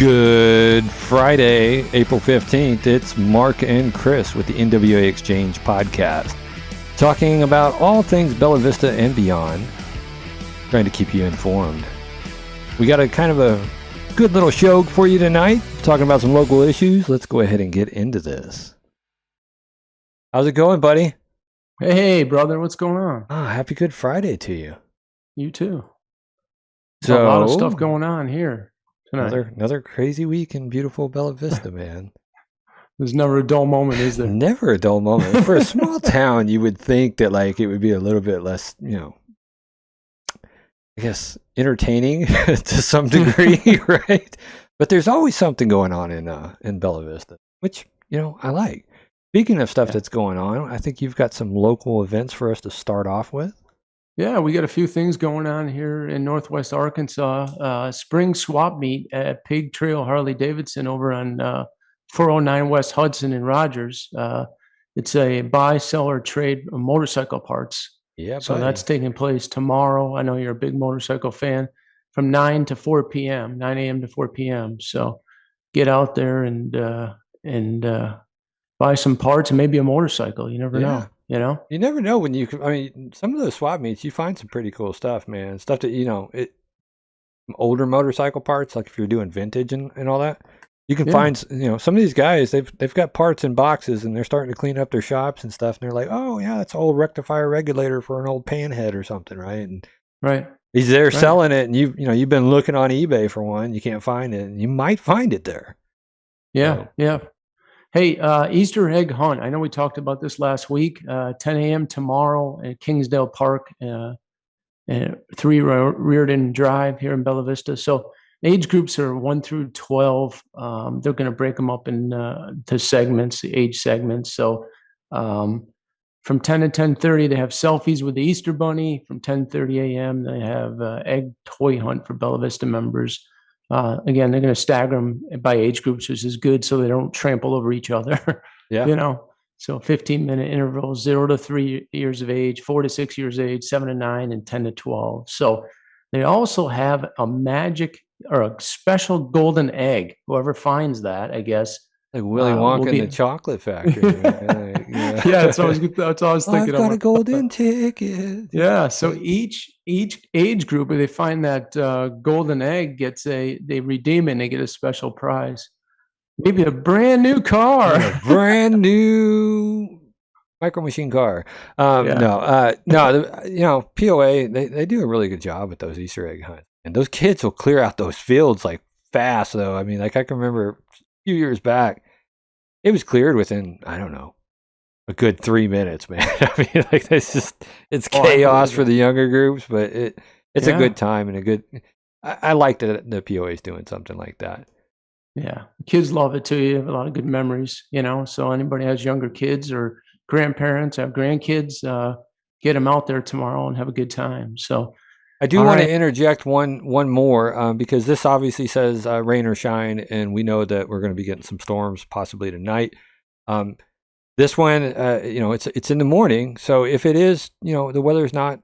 Good Friday, April 15th. It's Mark and Chris with the NWA Exchange podcast, talking about all things Bella Vista and beyond, trying to keep you informed. We got a kind of a good little show for you tonight, talking about some local issues. Let's go ahead and get into this. How's it going, buddy? Hey, brother, what's going on? Happy Good Friday to you. You too. So, a lot of stuff going on here tonight. Another crazy week in beautiful Bella Vista, man. There's never a dull moment, is there? Never a dull moment. For a small town, you would think that like it would be a little bit less, I guess entertaining to some degree, right? But there's always something going on in Bella Vista, which I like. Speaking of stuff that's going on, I think you've got some local events for us to start off with. Yeah, we got a few things going on here in Northwest Arkansas. Spring swap meet at Pig Trail Harley Davidson over on 409 West Hudson in Rogers. It's a buy, sell, or trade motorcycle parts. Yeah, so buddy. That's taking place tomorrow. I know you're a big motorcycle fan. From 9 to 4 p.m., 9 a.m. to 4 p.m. So get out there and buy some parts and maybe a motorcycle. You never know. You never know when you can. I mean, some of those swap meets, you find some pretty cool stuff, man. Stuff that older motorcycle parts, like if you're doing vintage and all that, you can find. Some of these guys, they've got parts in boxes and they're starting to clean up their shops and stuff. And they're like, oh yeah, that's an old rectifier regulator for an old panhead or something, right? And he's there selling it, and you've been looking on eBay for one, you can't find it, and you might find it there. Yeah. Hey, Easter egg hunt. I know we talked about this last week. 10 a.m. tomorrow at Kingsdale Park, 3 Reardon Drive here in Bella Vista. So age groups are 1 through 12. They're going to break them up in to segments, the age segments. So from 10 to 10:30, they have selfies with the Easter Bunny. From 10:30 a.m., they have egg toy hunt for Bella Vista members. Again, they're going to stagger them by age groups, which is good so they don't trample over each other. Yeah. So 15-minute intervals, 0 to 3 years of age, 4 to 6 years of age, 7 to 9, and 10 to 12. So they also have a magic or a special golden egg. Whoever finds that, I guess. Like Willy Wonka in the chocolate factory. Yeah, that's what I was thinking. I've got a golden ticket. Yeah, so each age group, if they find that golden egg, they redeem it and they get a special prize. Maybe a brand new car. A brand new Micro Machine car. No, POA, they do a really good job with those Easter egg hunts. And those kids will clear out those fields like fast, though. I mean, like I can remember few years back, it was cleared within, I don't know, a good 3 minutes, man. I mean, like it's chaos for the younger groups, but it's a good time and I like that the POA is doing something like that. Yeah, kids love it too. You have a lot of good memories, so anybody has younger kids or grandparents have grandkids, get them out there tomorrow and have a good time. So I do want to interject one more because this obviously says rain or shine, and we know that we're going to be getting some storms possibly tonight. This one, it's in the morning, so if it is, the weather's not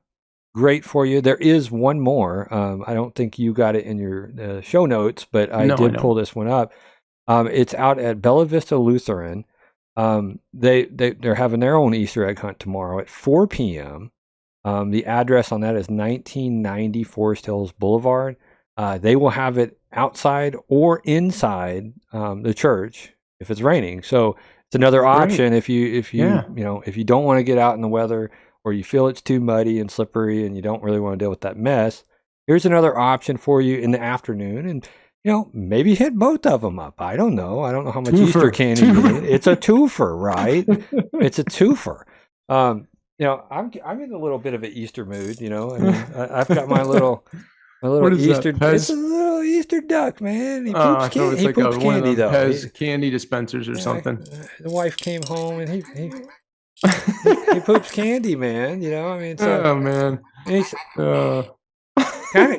great for you, there is one more. I don't think you got it in your show notes, but I did pull this one up. It's out at Bella Vista Lutheran. They're having their own Easter egg hunt tomorrow at 4 p.m. The address on that is 1990 Forest Hills Boulevard. They will have it outside or inside the church if it's raining. So it's another option if you don't want to get out in the weather or you feel it's too muddy and slippery and you don't really want to deal with that mess. Here's another option for you in the afternoon, and maybe hit both of them up. I don't know. I don't know how much Easter candy you need. It's a twofer, right? It's a twofer. I'm in a little bit of an Easter mood, I mean, I've got my little Easter. It's a little Easter duck, man. He poops, he poops candy though. Pez candy dispensers or something. The wife came home and he poops candy, man. I mean, so, oh man,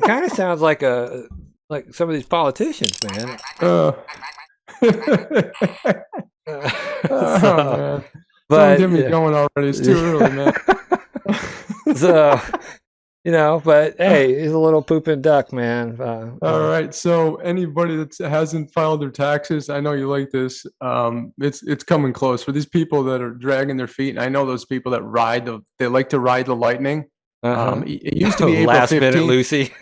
kind of sounds like some of these politicians, man. Oh man. But don't get me going already. It's too early, man. So But hey, he's a little pooping duck, man. All right. So anybody that hasn't filed their taxes, I know you like this. It's coming close for these people that are dragging their feet. And I know those people that they like to ride the lightning. It used to be April Last 15th. minute, Lucy.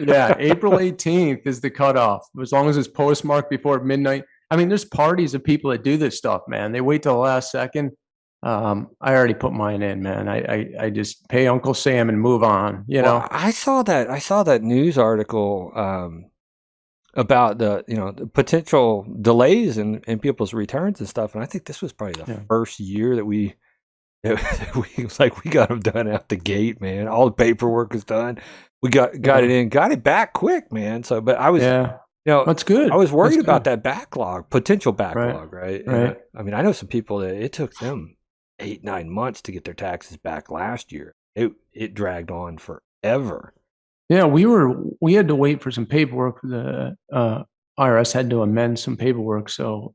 Yeah, April 18th is the cutoff. As long as it's postmarked before midnight. I mean, there's parties of people that do this stuff, man. They wait till the last second. I already put mine in, man. I just pay Uncle Sam and move on. Well, I saw that news article about the potential delays in people's returns and stuff, and I think this was probably the first year that we got them done out the gate, man. All the paperwork was done. We got it in, got it back quick, man. So, but I was that's good. I was worried about that potential backlog, right? Right. I mean, I know some people that it took them 8-9 months to get their taxes back last year. It dragged on forever. Yeah, we had to wait for some paperwork. The IRS had to amend some paperwork, so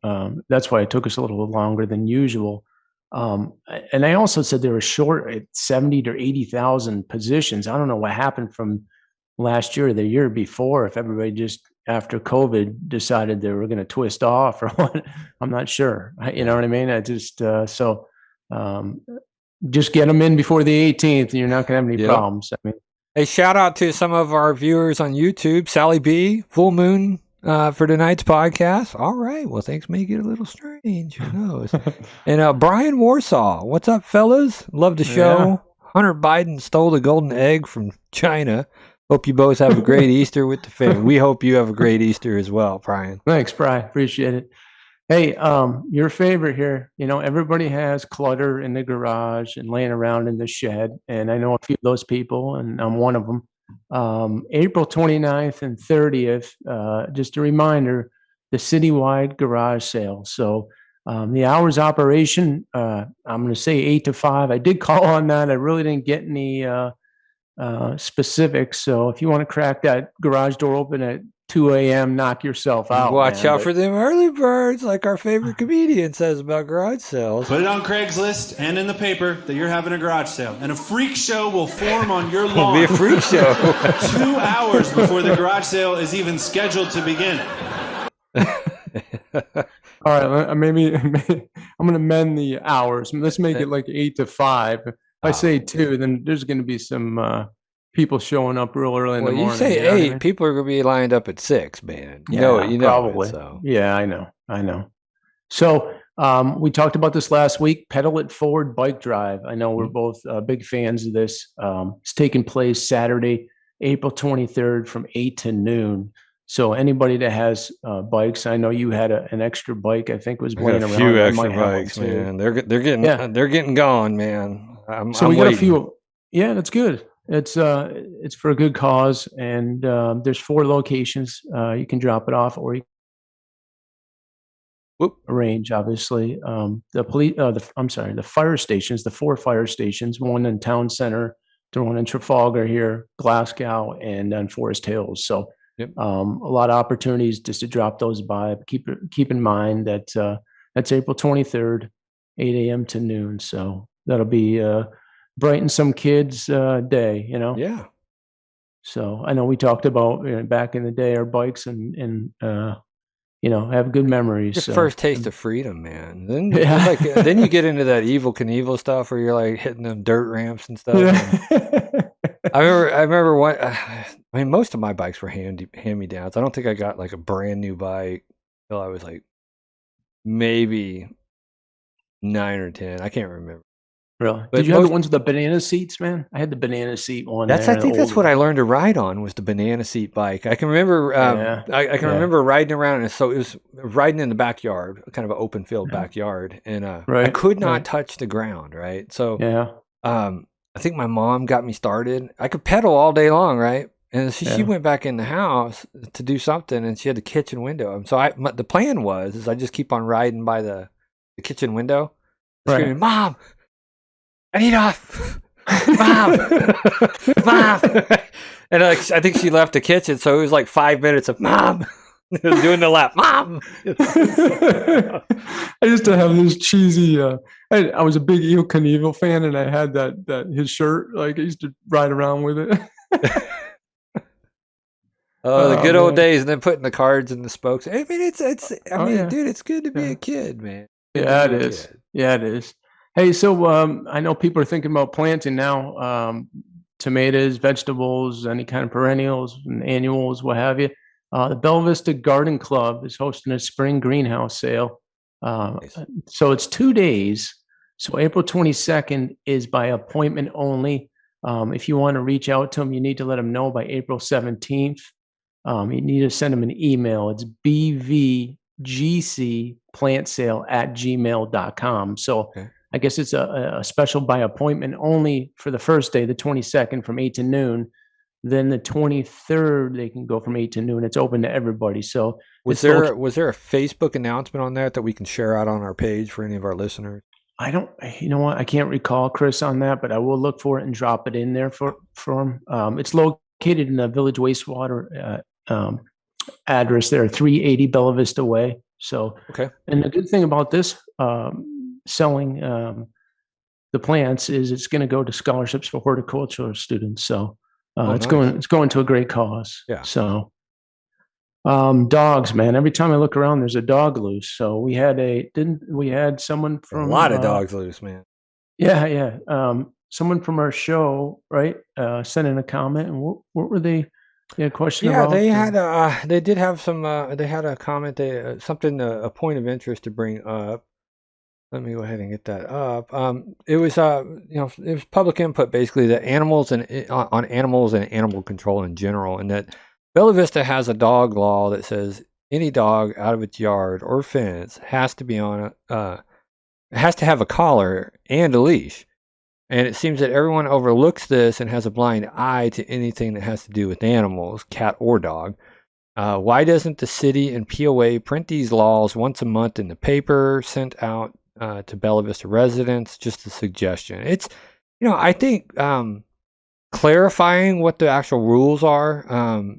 that's why it took us a little longer than usual. And I also said they were short at 70 to 80,000 positions. I don't know what happened from last year or the year before. If everybody just after COVID decided they were going to twist off or what, I'm not sure. You know what I mean? I just just get them in before the 18th, and you're not going to have any problems. I mean, hey, shout out to some of our viewers on YouTube. Sally B, full moon for tonight's podcast. All right. Well, things may get a little strange. Who knows? And Brian Warsaw, what's up, fellas? Love the show. Yeah. Hunter Biden stole the golden egg from China. Hope you both have a great Easter with the family. We hope you have a great Easter as well, Brian. Thanks, Brian. Appreciate it. Hey, your favorite here. Everybody has clutter in the garage and laying around in the shed. And I know a few of those people, and I'm one of them. April 29th and 30th, just a reminder, the citywide garage sale. So the hours operation, I'm going to say 8 to 5. I did call on that. I really didn't get any specifics. So if you want to crack that garage door open at 2 a.m., knock yourself out. Watch out for them early birds, like our favorite comedian says about garage sales. Put it on Craigslist and in the paper that you're having a garage sale. And a freak show will form on your lawn. It'll be a freak show. 2 hours before the garage sale is even scheduled to begin. All right, maybe I'm going to mend the hours. Let's make it like 8 to 5. If I say 2, then there's going to be some people showing up real early in the morning. You say 8, people are going to be lined up at 6, man. You know probably. It, so. Yeah, I know. So we talked about this last week, Pedal It Forward Bike Drive. I know we're both big fans of this. It's taking place Saturday, April 23rd from 8 to noon. So anybody that has bikes, I know you had an extra bike. I think was laying around. A few extra bikes, man. They're getting gone, man. I'm got waiting. A few. Yeah, that's good. It's for a good cause, and there's 4 locations. You can drop it off, or you arrange. Obviously, the fire stations, the 4 fire stations, one in Town Center, the one in Trafalgar here, Glasgow, and then Forest Hills. So a lot of opportunities just to drop those by. Keep in mind that that's April 23rd, 8 a.m. to noon. So that'll be brighten some kids' day, Yeah. So I know we talked about back in the day our bikes and have good memories. Your first taste of freedom, man. Then then you get into that Evel Knievel stuff where you're like hitting them dirt ramps and stuff. And I remember one. Most of my bikes were hand-me-downs. I don't think I got like a brand new bike until I was like maybe 9 or 10. I can't remember. Really? Did you have the ones with the banana seats, man? I had the banana seat one. I think that's what I learned to ride on, was the banana seat bike. I can remember. I can remember riding around, and so it was riding in the backyard, kind of an open field backyard, and I could not touch the ground. Right. So I think my mom got me started. I could pedal all day long, right? And she went back in the house to do something, and she had the kitchen window. And so the plan was I just keep on riding by the kitchen window, screaming, "Mom, I need off, Mom, Mom." And I think she left the kitchen, so it was like 5 minutes of "Mom, Doing the lap, Mom. I used to have this cheesy. I was a big Eel Knievel fan, and I had that his shirt. Like I used to ride around with it. Oh, the good old man. days, and then putting the cards in the spokes. I mean, it's. I Oh mean, yeah, dude, it's good to be yeah, a kid, man. Good yeah. to It be a is. kid. Yeah, it is. Hey, so I know people are thinking about planting now. Tomatoes, vegetables, any kind of perennials and annuals, what have you. The Bella Vista Garden Club is hosting a spring greenhouse sale. Nice. So it's 2 days. So April 22nd is by appointment only. If you want to reach out to them, you need to let them know by April 17th. You need to send them an email. It's bvgcplantsale@gmail.com. So Okay. I guess it's a special by appointment only for the first day, the 22nd from 8 to noon. Then the 23rd, they can go from 8 to noon. It's open to everybody. So Was it's located. there a Facebook announcement on that we can share out on our page for any of our listeners? I don't, you know what? I can't recall, Chris, on that, but I will look for it and drop it in there for them. It's located in the Village Wastewater address there, 380 Bella Vista Way. So, Okay. and the good thing about this selling the plants is it's going to go to scholarships for horticulture students. So it's nice. going to a great cause. Yeah. So dogs, man. Every time I look around, there's a dog loose. So we had someone from A lot of dogs loose, man. Yeah, yeah. Someone from our show, right? Sent in a comment, and what were they? They had a question Yeah, about. they did have some. They had a comment. They something a point of interest to bring up. Let me go ahead and get that up. It was it was public input basically that animals and on animals and animal control in general, and that Bella Vista has a dog law that says any dog out of its yard or fence has to be on has to have a collar and a leash. And it seems that everyone overlooks this and has a blind eye to anything that has to do with animals, cat or dog. Why doesn't the city and POA print these laws once a month in the paper, sent out to Bella Vista residents? Just a suggestion. It's, I think clarifying what the actual rules are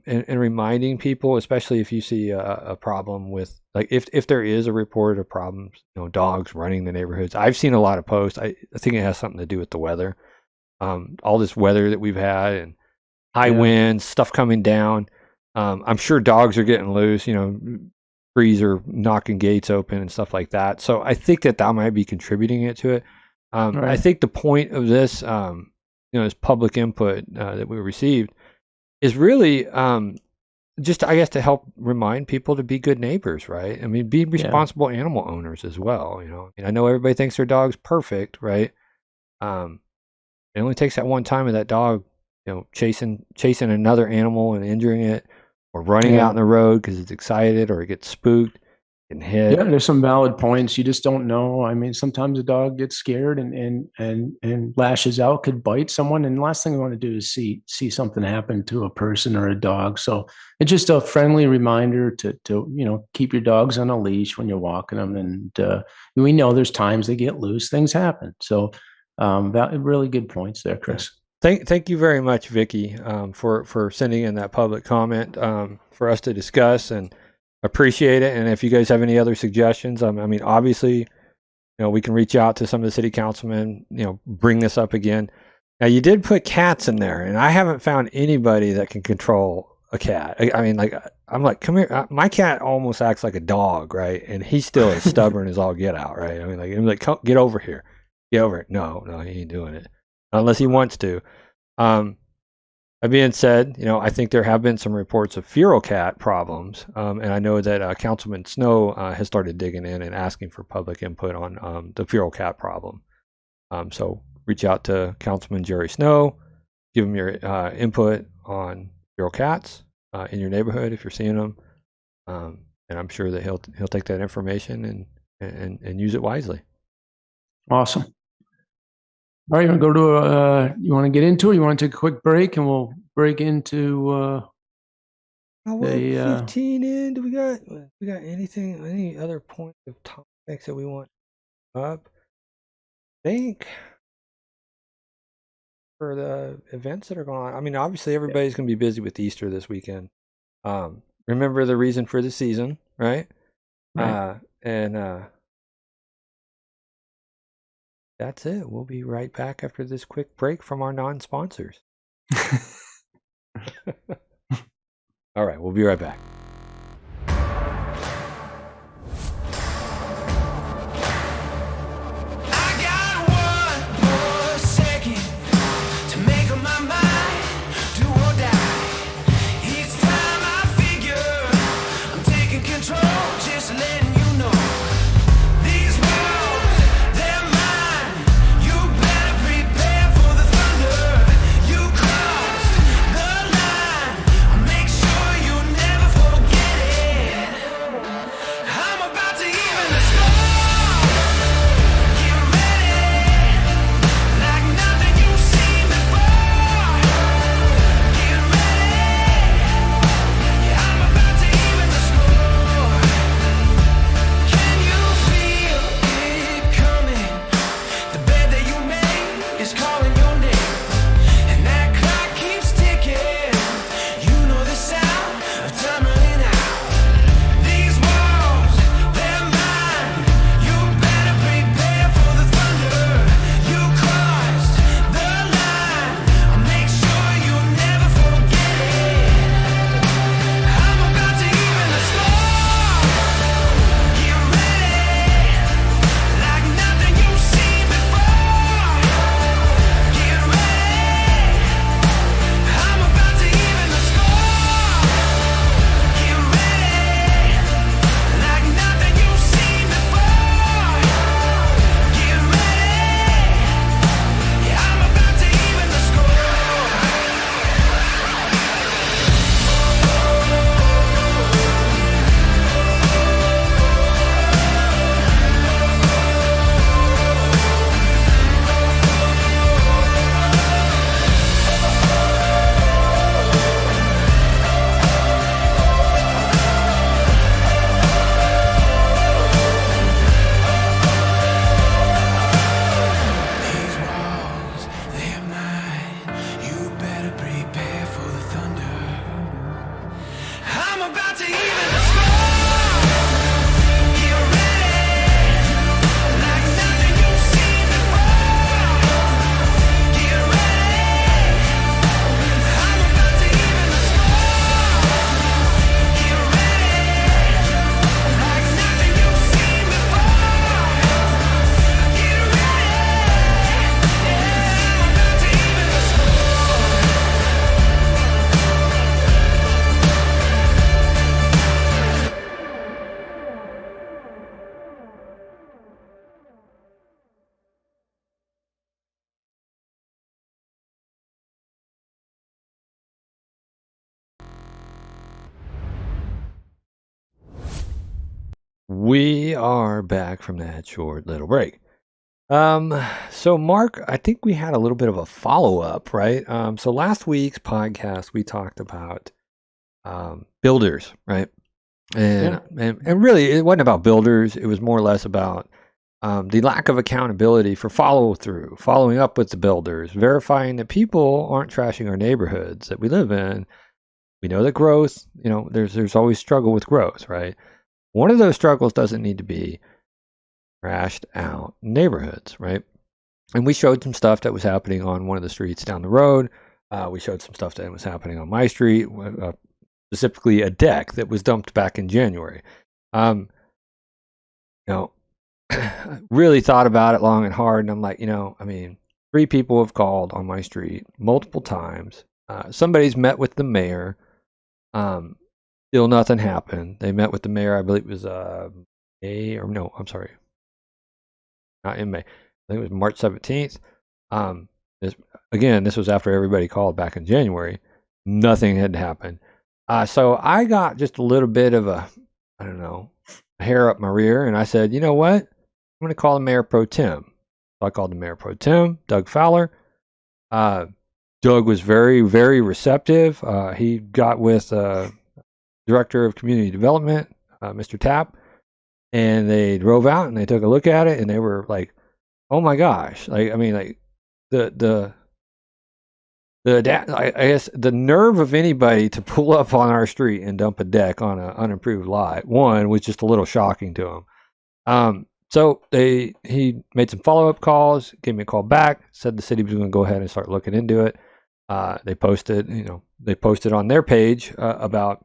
and reminding people, especially if you see a problem with, like, if there is a report of problems, dogs running the neighborhoods. I've seen a lot of posts. I think it has something to do with the weather. All this weather that we've had and high winds, stuff coming down. I'm sure dogs are getting loose, trees are knocking gates open and stuff like that. So I think that might be contributing it to it. I think the point of this, this public input that we received is really just, I guess, to help remind people to be good neighbors, right? I mean, be responsible animal owners as well. I know everybody thinks their dog's perfect, right? It only takes that one time of that dog, chasing another animal and injuring it, or running out in the road because it's excited, or it gets spooked and hit. Yeah, there's some valid points. You just don't know. I mean, sometimes a dog gets scared and lashes out, could bite someone, and the last thing we want to do is see something happen to a person or a dog. So it's just a friendly reminder to keep your dogs on a leash when you're walking them. And we know there's times they get loose, things happen. So really good points there, Chris. Thank you very much, Vicky, for sending in that public comment for us to discuss, and appreciate it. And if you guys have any other suggestions, I mean, obviously, we can reach out to some of the city councilmen, bring this up again. Now, you did put cats in there, and I haven't found anybody that can control a cat. I mean, like, I'm like, come here. My cat almost acts like a dog, right? And he's still as stubborn as all get out, right? I mean, like, I'm like, get over here. Get over it. No, he ain't doing it. Unless he wants to. That being said, I think there have been some reports of feral cat problems, and I know that Councilman Snow has started digging in and asking for public input on the feral cat problem. So reach out to Councilman Jerry Snow, give him your input on feral cats in your neighborhood if you're seeing them, and I'm sure that he'll take that information and use it wisely. Awesome. All right, you want to go to you want to get into it? You want to take a quick break, and we'll break into 15 in. Do we got anything? Any other points of topics that we want up? I think for the events that are going on. I mean, obviously everybody's going to be busy with Easter this weekend. remember the reason for the season, right? Right. That's it. We'll be right back after this quick break from our non-sponsors. All right, we'll be right back. We are back from that short little break. So Mark, I think we had a little bit of a follow-up, right? So last week's podcast, we talked about builders, right? And really, it wasn't about builders. It was more or less about the lack of accountability for follow-through, following up with the builders, verifying that people aren't trashing our neighborhoods that we live in. We know that growth, there's always struggle with growth, right? One of those struggles doesn't need to be trashed out neighborhoods, right? And we showed some stuff that was happening on one of the streets down the road. We showed some stuff that was happening on my street, specifically a deck that was dumped back in January. Really thought about it long and hard, and I'm like, 3 people have called on my street multiple times. Somebody's met with the mayor. Still nothing happened. They met with the mayor, I believe it was May, or no, I'm sorry. Not in May. I think it was March 17th. This was after everybody called back in January. Nothing had happened. So I got just a little bit of a hair up my rear, and I said, you know what? I'm going to call the mayor pro tem. So I called the mayor pro tem, Doug Fowler. Doug was very, very receptive. He got with Director of Community Development, Mr. Tapp, and they drove out and they took a look at it, and they were like, "Oh my gosh!" The I guess the nerve of anybody to pull up on our street and dump a deck on an unimproved lot, one, was just a little shocking to him. So he made some follow-up calls, gave me a call back, said the city was going to go ahead and start looking into it. They posted on their page about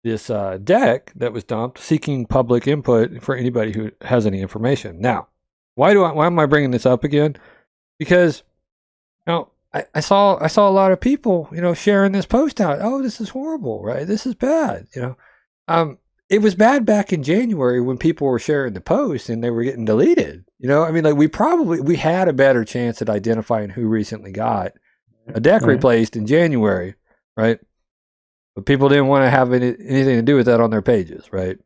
this deck that was dumped, seeking public input for anybody who has any information. Now, why am I bringing this up again? Because, I saw a lot of people, sharing this post out. Oh, this is horrible, right? This is bad, It was bad back in January when people were sharing the post and they were getting deleted. We had a better chance at identifying who recently got a deck replaced in January, right? But people didn't want to have anything to do with that on their pages, right?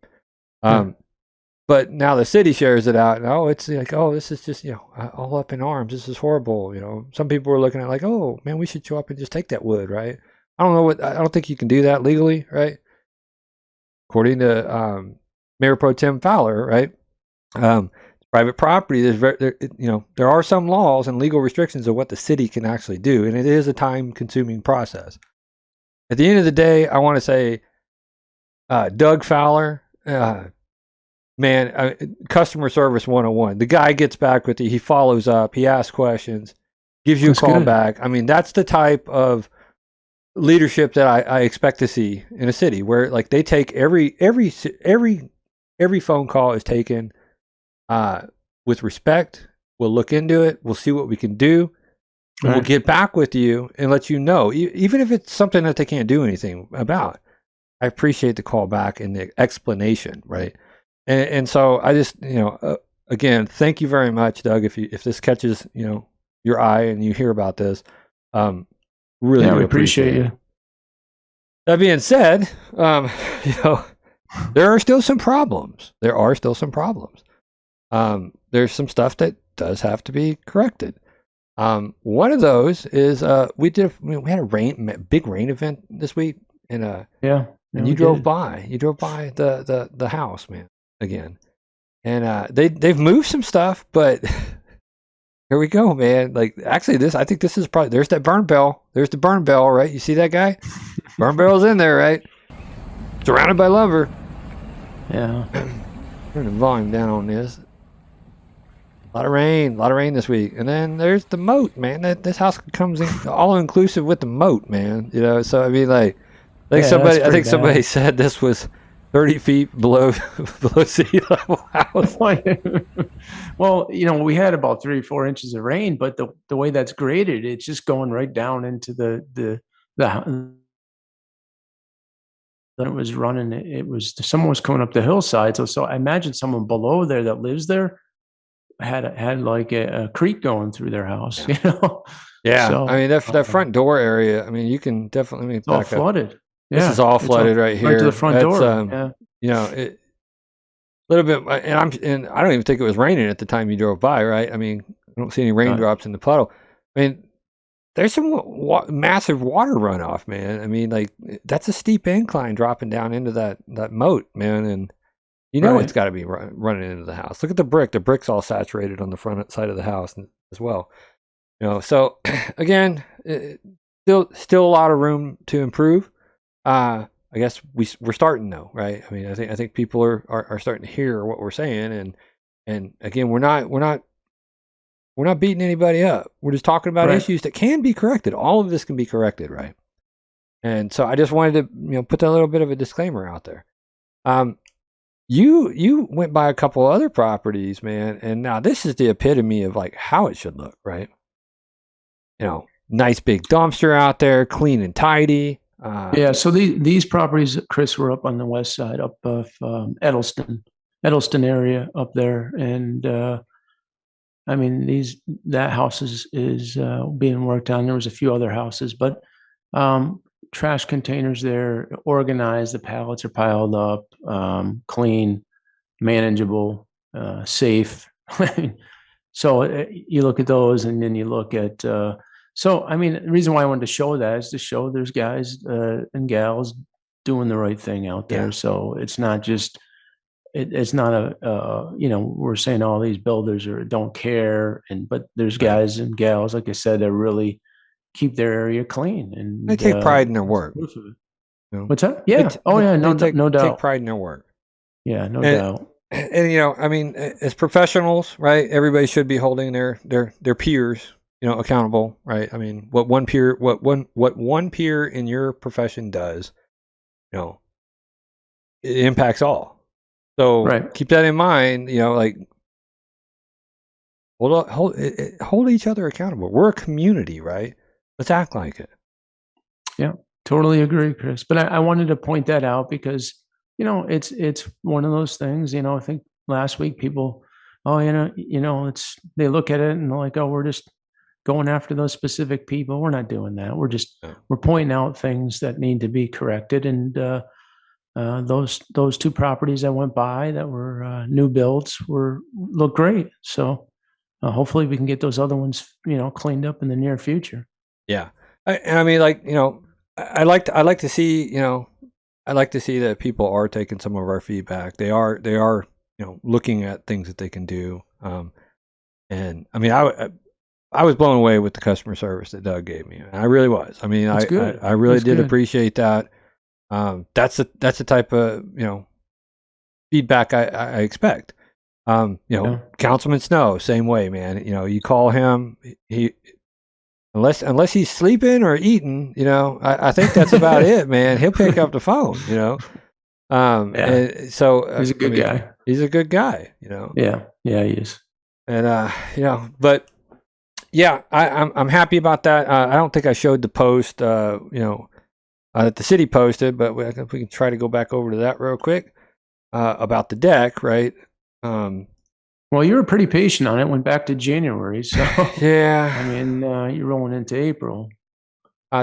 But now the city shares it out, and it's like, this is just all up in arms. This is horrible. Some people were looking at it like, oh man, we should show up and just take that wood, right? I don't think you can do that legally, right? According to Mayor Pro Tem Fowler, right? Private property. There are some laws and legal restrictions of what the city can actually do, and it is a time-consuming process. At the end of the day, I want to say, Doug Fowler, man, customer service 101. The guy gets back with you. He follows up. He asks questions, gives you a call back. I mean, that's the type of leadership that I expect to see in a city where they take every phone call is taken with respect. We'll look into it. We'll see what we can do. And we'll get back with you and let you know, even if it's something that they can't do anything about. I appreciate the call back and the explanation, right? And so I just, again, thank you very much, Doug. If this catches, your eye and you hear about this, really we appreciate you. That being said, there are still some problems. There's some stuff that does have to be corrected. One of those is we had a big rain event this week, and and you drove by the house, man, again, and they've moved some stuff, but here we go, man. Actually, I think this is probably, there's that burn bell. There's the burn bell, right? You see that guy? Burn bell's in there, right? Surrounded by lumber. Yeah. Turn the volume down on this. A lot of rain this week. And then there's the moat, man. This house comes in all inclusive with the moat, man. So I mean, I think somebody said this was 30 feet below sea level house. Well, we had about 3 or 4 inches of rain, but the way that's graded, it's just going right down into the then it was running. Someone was coming up the hillside. So I imagine someone below there that lives there had like a creek going through their house, Yeah. So, I mean, that front door area, I mean, you can definitely it's all flooded. This is all flooded right here. Right to the front door. A little bit, and I don't even think it was raining at the time you drove by, right? I mean, I don't see any raindrops in the puddle. I mean, there's some massive water runoff, man. I mean, that's a steep incline dropping down into that moat, man, and it's got to be running into the house. Look at the brick. The brick's all saturated on the front side of the house as well. So again, still a lot of room to improve. I guess we're starting though, right? I mean, I think people are starting to hear what we're saying, and again, we're not beating anybody up. We're just talking about issues that can be corrected. All of this can be corrected, right? And so I just wanted to put that little bit of a disclaimer out there. You went by a couple other properties, man, and now this is the epitome of how it should look, right? Nice big dumpster out there, clean and tidy. So these properties, Chris, were up on the west side, up of Edelston area up there, and I mean that house is being worked on. There was a few other houses, but trash containers there, organized. The pallets are piled up, clean, manageable, safe. So you look at those, and then you look at. So I mean, the reason why I wanted to show that is to show there's guys and gals doing the right thing out there. Yeah. So it's not just. It's not we're saying all these builders don't care, but there's guys and gals, like I said, that really keep their area clean. And They take pride in their work. proof of it. You know? What's that? Yeah. No take doubt. pride in their work. Yeah, no doubt. And I mean, as professionals, right? Everybody should be holding their peers, accountable, right? I mean, what one peer in your profession does, it impacts all. So keep that in mind. Like hold each other accountable. We're a community, right? Let's act like it. Yeah, totally agree, Chris. But I wanted to point that out because it's one of those things. I think last week people, they look at it and they're like, oh, we're just going after those specific people. We're not doing that. We're pointing out things that need to be corrected. And those two properties I went by that were new builds look great. So hopefully we can get those other ones, cleaned up in the near future. Yeah, I mean, like I like to see I like to see that people are taking some of our feedback. They are looking at things that they can do. And I mean, I was blown away with the customer service that Doug gave me. I really was. I mean, I really did appreciate that. That's the type of feedback I expect. Councilman Snow, same way, man. You call him, he unless he's sleeping or eating, I think that's about it, man. He'll pick up the phone, And so he's a good guy. He's a good guy, Yeah, he is. And but yeah, I'm happy about that. I don't think I showed the post, that the city posted, but we can try to go back over to that real quick about the deck, right? Well, you were pretty patient on it. Went back to January, so yeah. I mean, you're rolling into April.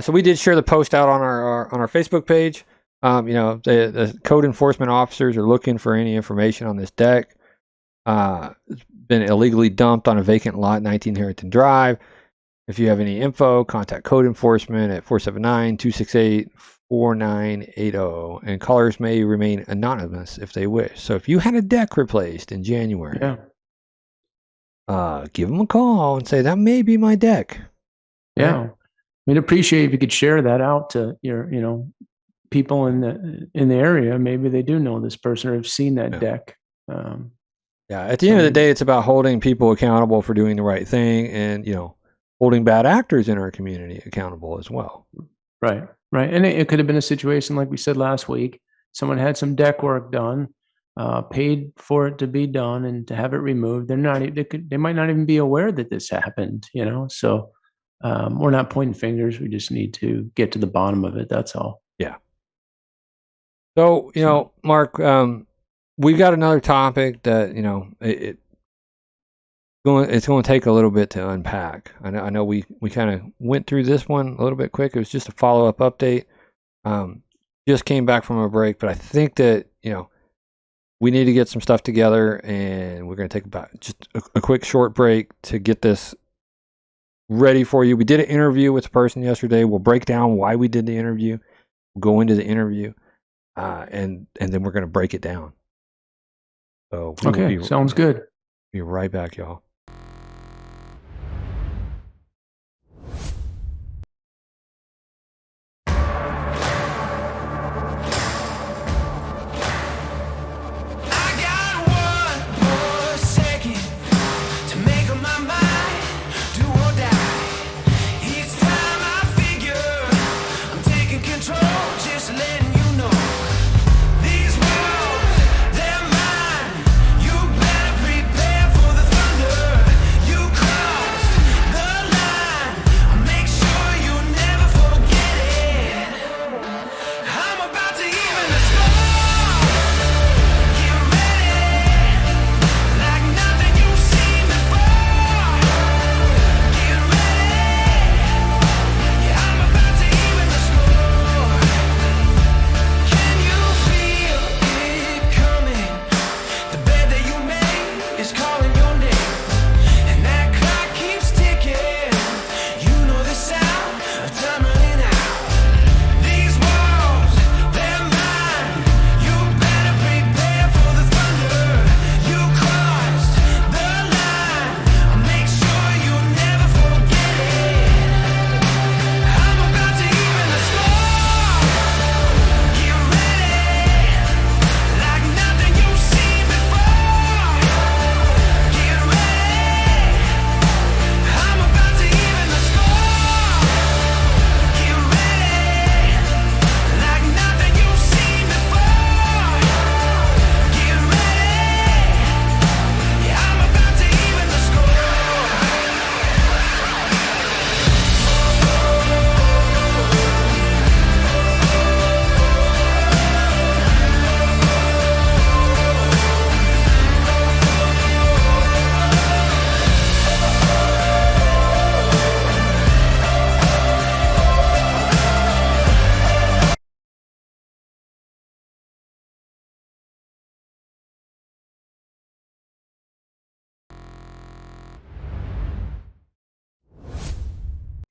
So we did share the post out on our Facebook page. The code enforcement officers are looking for any information on this deck. It's been illegally dumped on a vacant lot, 19 Harrington Drive. If you have any info, contact code enforcement at 479-268-4980. And callers may remain anonymous if they wish. So if you had a deck replaced in January, give them a call and say, that may be my deck. Yeah. We'd appreciate if you could share that out to your, people in the area. Maybe they do know this person or have seen that deck. At the end of the day, it's about holding people accountable for doing the right thing and, holding bad actors in our community accountable as well. Right. And it could have been a situation like we said last week. Someone had some deck work done, paid for it to be done and to have it removed. They might not even be aware that this happened, So we're not pointing fingers. We just need to get to the bottom of it. That's all. Yeah. So, Mark, we got another topic that, it's going to take a little bit to unpack. I know we kind of went through this one a little bit quick. It was just a follow-up update. Just came back from a break, but I think that, we need to get some stuff together, and we're going to take about just a quick short break to get this ready for you. We did an interview with a person yesterday. We'll break down why we did the interview. We'll go into the interview, and then we're going to break it down. So sounds good. Be right back, y'all. These walls, they're mine. You better prepare for the thunder.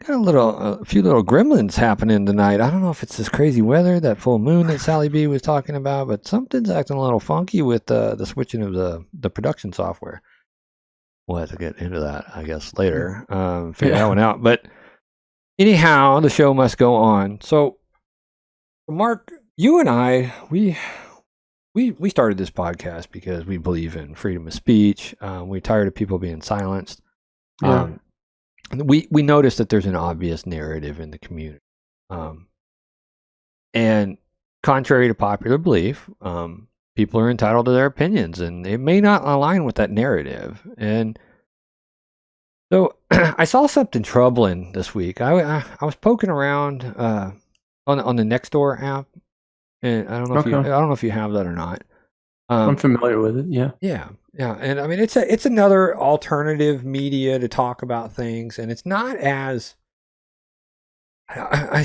got a few little gremlins happening tonight. I don't know if it's this crazy weather, that full moon that Sally B was talking about, but something's acting a little funky with the switching of the production software. We'll have to get into that, I guess, later. Figure that one out. But anyhow, the show must go on. So, Mark, you and I, we started this podcast because we believe in freedom of speech. We're tired of people being silenced. Yeah. We noticed that there's an obvious narrative in the community. And contrary to popular belief, people are entitled to their opinions, and it may not align with that narrative. And so I saw something troubling this week. I was poking around on the Nextdoor app, and I don't know if you have that or not. I'm familiar with it. Yeah. Yeah. And I mean, it's another alternative media to talk about things, and it's not as I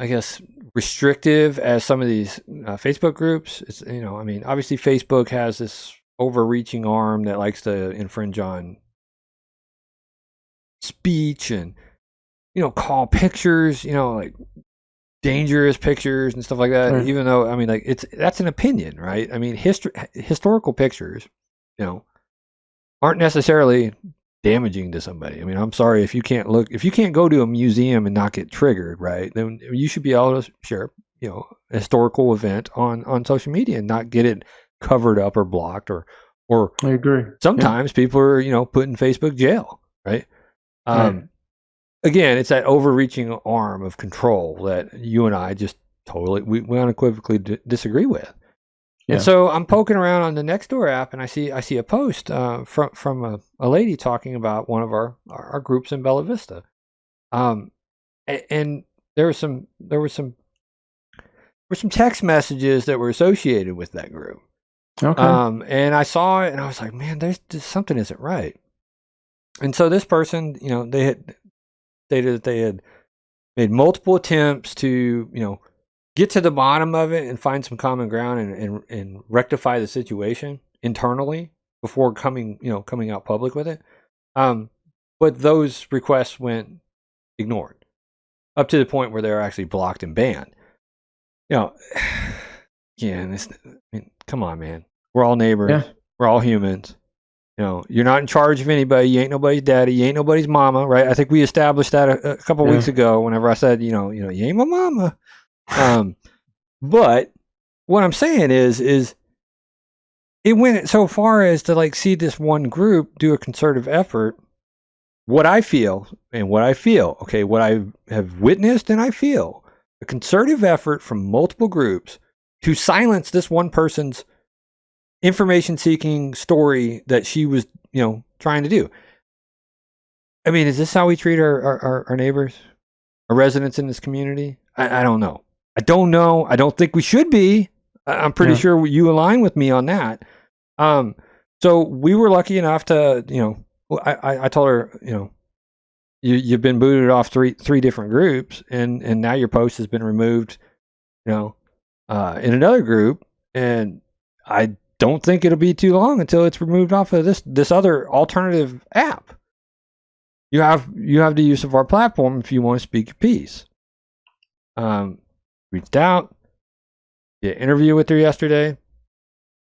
guess restrictive as some of these Facebook groups. It's, I mean, obviously Facebook has this overreaching arm that likes to infringe on speech and call pictures like dangerous pictures and stuff like that. Right. Even though, I mean, like that's an opinion, right? I mean, historical pictures aren't necessarily damaging to somebody. I mean, I'm sorry if you can't go to a museum and not get triggered, right? Then you should be able to share a historical event on social media and not get it covered up or blocked or I agree. Sometimes people are put in Facebook jail, right? Again, it's that overreaching arm of control that you and I just totally we unequivocally disagree with. Yeah. And so I'm poking around on the Nextdoor app, and I see a post from a lady talking about one of our groups in Bella Vista, and there were some text messages that were associated with that group. Okay. And I saw it, and I was like, man, there's just something isn't right. And so this person, they had stated that they had made multiple attempts to get to the bottom of it and find some common ground and rectify the situation internally before coming out public with it. But those requests went ignored up to the point where they're actually blocked and banned. Come on, man. We're all neighbors. Yeah. We're all humans. You're not in charge of anybody. You ain't nobody's daddy. You ain't nobody's mama, right? I think we established that a couple weeks ago whenever I said, you ain't my mama. But what I'm saying is it went so far as to see this one group do a concerted effort. What I have witnessed and I feel a concerted effort from multiple groups to silence this one person's information-seeking story that she was, trying to do. I mean, is this how we treat our neighbors, our residents in this community? I don't know. I don't know. I don't think we should be. I'm pretty sure you align with me on that. So we were lucky enough to, I told her, you've been booted off three different groups, and now your post has been removed, in another group, and I don't think it'll be too long until it's removed off of this other alternative app. You have the use of our platform if you want to speak your piece. Reached out, did an interview with her yesterday.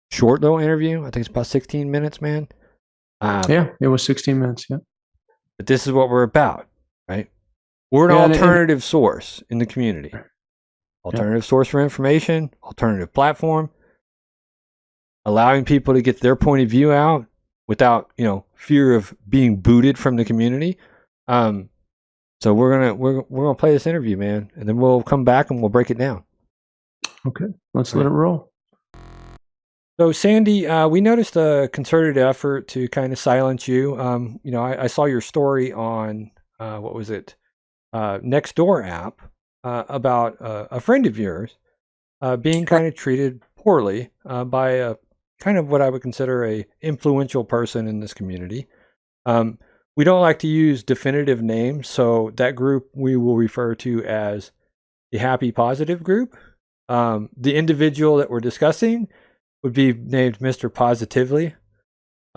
Short little interview. I think it's about 16 minutes, man. It was 16 minutes. Yeah. But this is what we're about, right? We're an alternative source in the community. Alternative source for information, alternative platform, allowing people to get their point of view out without, fear of being booted from the community. So we're gonna play this interview, man, and then we'll come back and we'll break it down. Okay, let's let it roll. So Sandy, we noticed a concerted effort to kind of silence you. I saw your story on what was it, Nextdoor app, about a friend of yours being kind of treated poorly by a kind of what I would consider a influential person in this community. We don't like to use definitive names, so that group we will refer to as the Happy Positive group. The individual that we're discussing would be named Mr. Positively.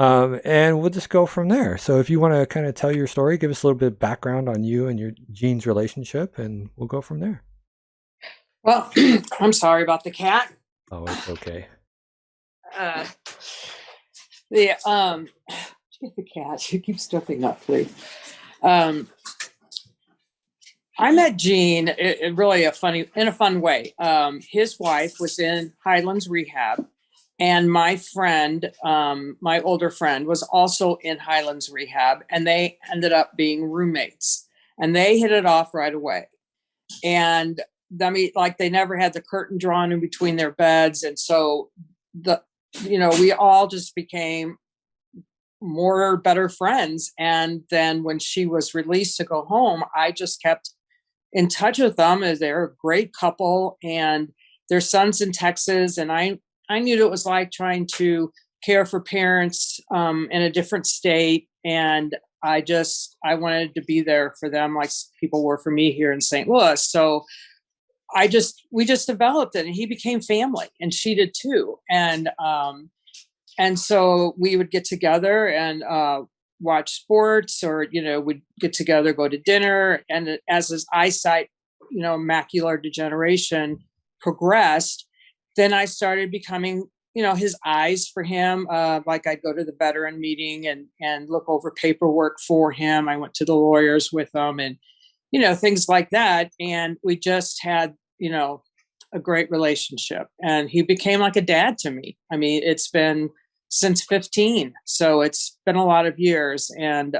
And we'll just go from there. So if you want to kind of tell your story, give us a little bit of background on you and your Gene's relationship, and we'll go from there. Well, I'm sorry about the cat. Oh, it's okay. Uh, get the cat. You keep stepping up, please. I met Gene really in a fun way. His wife was in Highlands Rehab, and my friend, my older friend, was also in Highlands Rehab, and they ended up being roommates, and they hit it off right away. And I mean, like, they never had the curtain drawn in between their beds, and so we all just became better friends. And then when she was released to go home, I just kept in touch with them, as they're a great couple, and their son's in Texas. And I knew what it was like trying to care for parents in a different state. And I wanted to be there for them like people were for me here in St. Louis. So we just developed it, and he became family, and she did too. And so we would get together and watch sports, or, we'd get together, go to dinner. And as his eyesight, macular degeneration progressed, then I started becoming, his eyes for him. Like, I'd go to the veteran meeting and look over paperwork for him. I went to the lawyers with him, and, things like that. And we just had, a great relationship, and he became like a dad to me. I mean, it's been since 15. So it's been a lot of years, and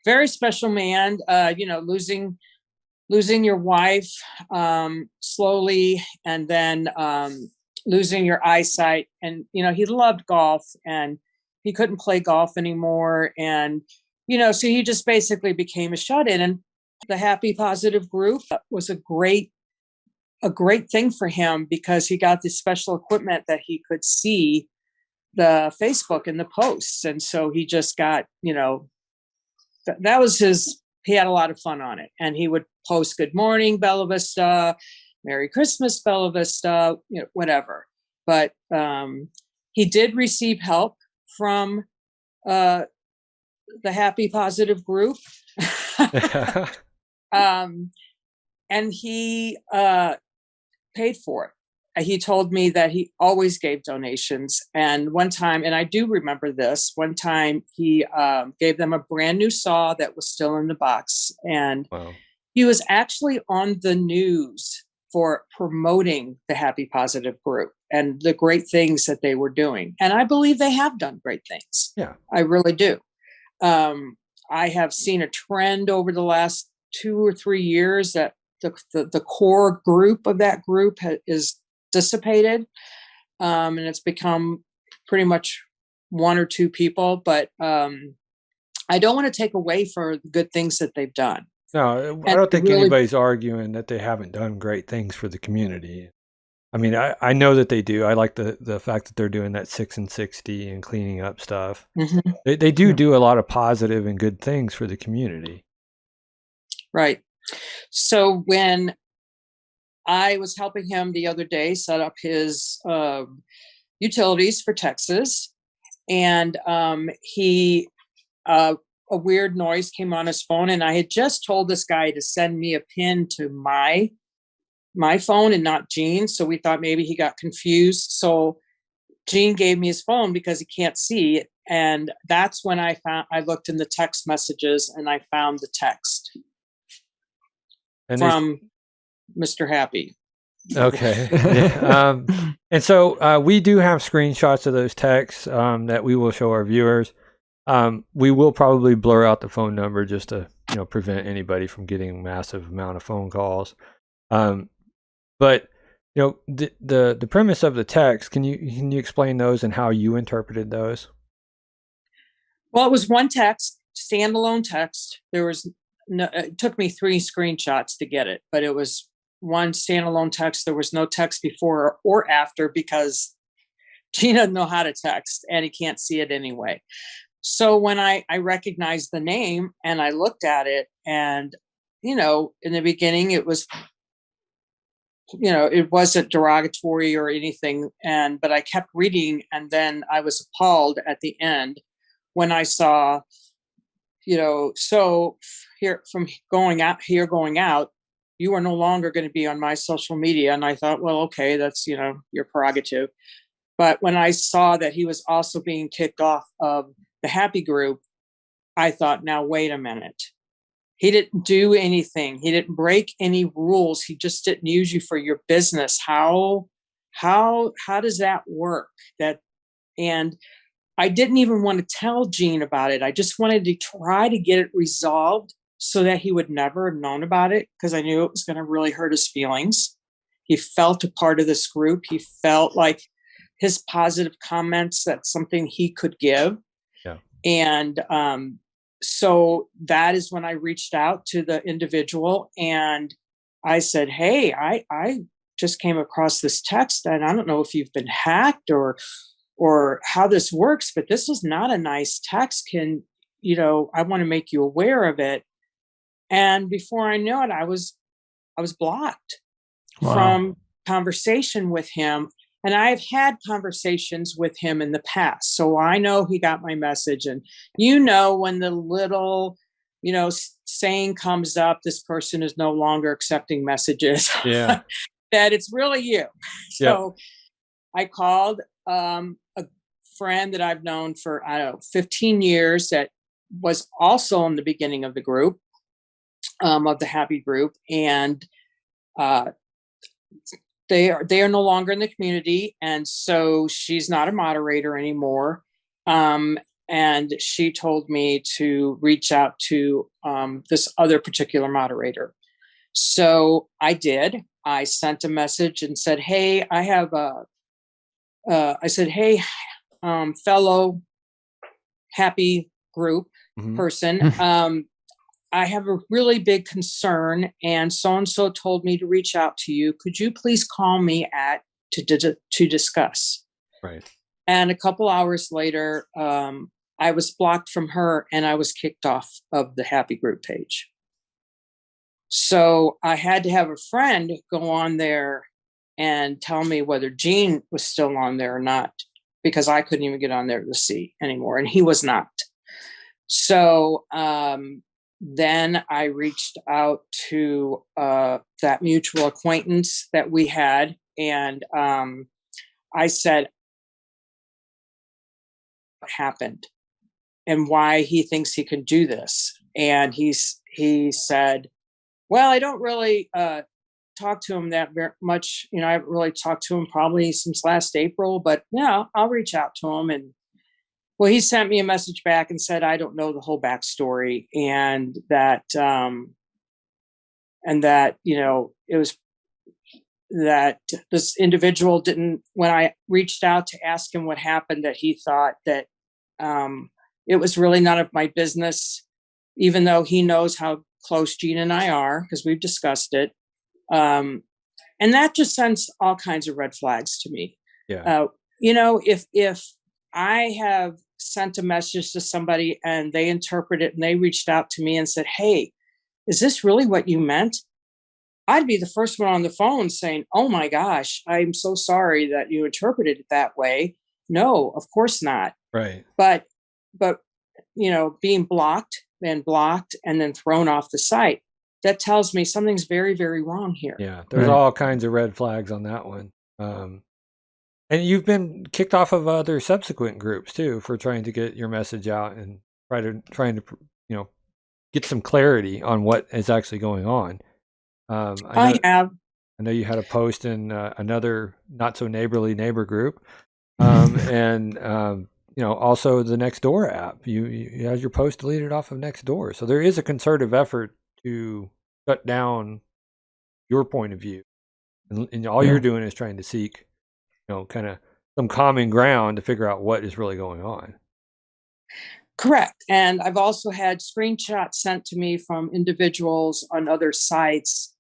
very special man. Losing your wife slowly, and then losing your eyesight. And, he loved golf, and he couldn't play golf anymore. And, so he just basically became a shut-in. And the Happy Positive group was a great thing for him, because he got this special equipment that he could see the Facebook and the posts. And so he just got, that was he had a lot of fun on it. And he would post "Good morning, Bella Vista," "Merry Christmas, Bella Vista," whatever. But he did receive help from the Happy Positive group. And he paid for it. He told me that he always gave donations. And one time, and I do remember this, one time he gave them a brand new saw that was still in the box. And Wow. He was actually on the news for promoting the Happy Positive group and the great things that they were doing. And I believe they have done great things. Yeah. I really do. I have seen a trend over the last 2 or 3 years that the core group of that group is dissipated, and it's become pretty much 1 or 2 people. But I don't want to take away for the good things that they've done. No, I don't think anybody's arguing that they haven't done great things for the community. I mean, I know that they do. I like the fact that they're doing that 6 and 60 and cleaning up stuff. Mm-hmm. They do a lot of positive and good things for the community. Right. So when I was helping him the other day set up his utilities for Texas, and a weird noise came on his phone, and I had just told this guy to send me a pin to my phone and not Gene. So we thought maybe he got confused. So Gene gave me his phone because he can't see it. And that's when I looked in the text messages, and I found the text from Mr. Happy. Okay. And so we do have screenshots of those texts that we will show our viewers. We will probably blur out the phone number just to prevent anybody from getting a massive amount of phone calls. But the premise of the text, can you explain those and how you interpreted those? Well, it was one text, standalone text. There was no, it took me 3 screenshots to get it, but it was one standalone text. There was no text before or after, because Gene doesn't know how to text and he can't see it anyway. So when I recognized the name and I looked at it, and in the beginning it was it wasn't derogatory or anything. But I kept reading, and then I was appalled at the end when I saw, so here from going out, you are no longer going to be on my social media. And I thought, well, okay, that's, your prerogative. But when I saw that he was also being kicked off of the Happy Group, I thought, now, wait a minute. He didn't do anything. He didn't break any rules. He just didn't use you for your business. How does that work? And I didn't even want to tell Gene about it. I just wanted to try to get it resolved so that he would never have known about it, because I knew it was going to really hurt his feelings. He felt a part of this group. He felt like his positive comments, that's something he could give. Yeah. And so that is when I reached out to the individual and I said, hey, I just came across this text, and I don't know if you've been hacked or how this works, but this is not a nice text. I want to make you aware of it. And before I knew it, I was blocked from conversation with him. And I've had conversations with him in the past, so I know he got my message. And when the little, saying comes up, this person is no longer accepting messages. Yeah. That it's really you. So I called a friend that I've known for 15 years that was also in the beginning of the group, of the Happy Group, and they are no longer in the community, and so she's not a moderator anymore. And she told me to reach out to this other particular moderator. So I did. I sent a message and said, "Hey, I have fellow Happy Group person. I have a really big concern, and so-and-so told me to reach out to you. Could you please call me to discuss?" Right. And a couple hours later, I was blocked from her, and I was kicked off of the Happy Group page. So I had to have a friend go on there and tell me whether Gene was still on there or not, because I couldn't even get on there to see anymore, and he was not. So then I reached out to that mutual acquaintance that we had, and I said what happened and why he thinks he can do this. And he said, well, I don't really talk to him that very much. I haven't really talked to him probably since last April, but I'll reach out to him. And well, he sent me a message back and said, I don't know the whole backstory, and that it was that this individual didn't, when I reached out to ask him what happened, that he thought that it was really none of my business, even though he knows how close Gene and I are, because we've discussed it. And that just sends all kinds of red flags to me. Yeah. If I have sent a message to somebody and they interpret it and they reached out to me and said, hey, is this really what you meant? I'd be the first one on the phone saying, oh my gosh, I'm so sorry that you interpreted it that way. No, of course not. Right. But being blocked and then thrown off the site, that tells me something's very, very wrong here. Yeah. There's all kinds of red flags on that one. And you've been kicked off of other subsequent groups too for trying to get your message out and trying to get some clarity on what is actually going on. I know you had a post in another not so neighborly neighbor group, and also the Nextdoor app. You had your post deleted off of Nextdoor, so there is a concerted effort to shut down your point of view, and all you're doing is trying to seek kind of some common ground to figure out what is really going on. Correct. And I've also had screenshots sent to me from individuals on other sites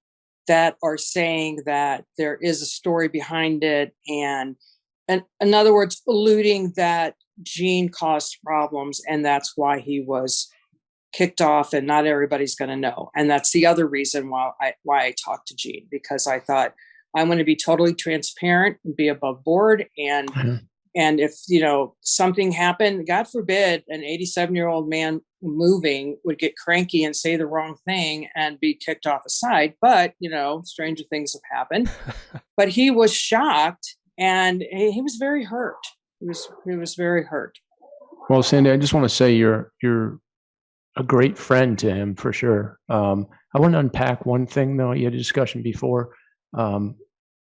that are saying that there is a story behind it. And in other words, alluding that Gene caused problems and that's why he was kicked off and not everybody's going to know. And that's the other reason why I talked to Gene, because I thought, I'm going to be totally transparent and be above board. And if, something happened, God forbid, an 87-year-old man moving would get cranky and say the wrong thing and be kicked off a site. But, stranger things have happened. But he was shocked and he was very hurt. He was very hurt. Well, Sandy, I just want to say you're a great friend to him for sure. I want to unpack one thing though. You had a discussion before.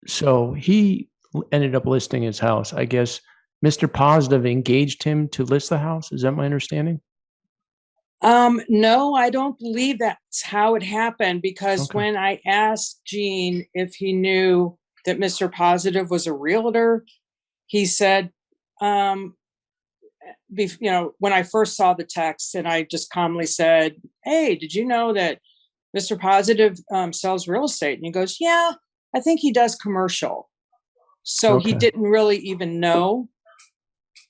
So he ended up listing his house. I guess Mr. Positive engaged him to list the house. Is that my understanding? No, I don't believe that's how it happened, because Okay. when I asked Gene if he knew that Mr. Positive was a realtor, he said, when I first saw the text, and I just calmly said, "Hey, did you know that Mr. Positive sells real estate?" And he goes, "Yeah, I think he does commercial." So he Okay. didn't really even know.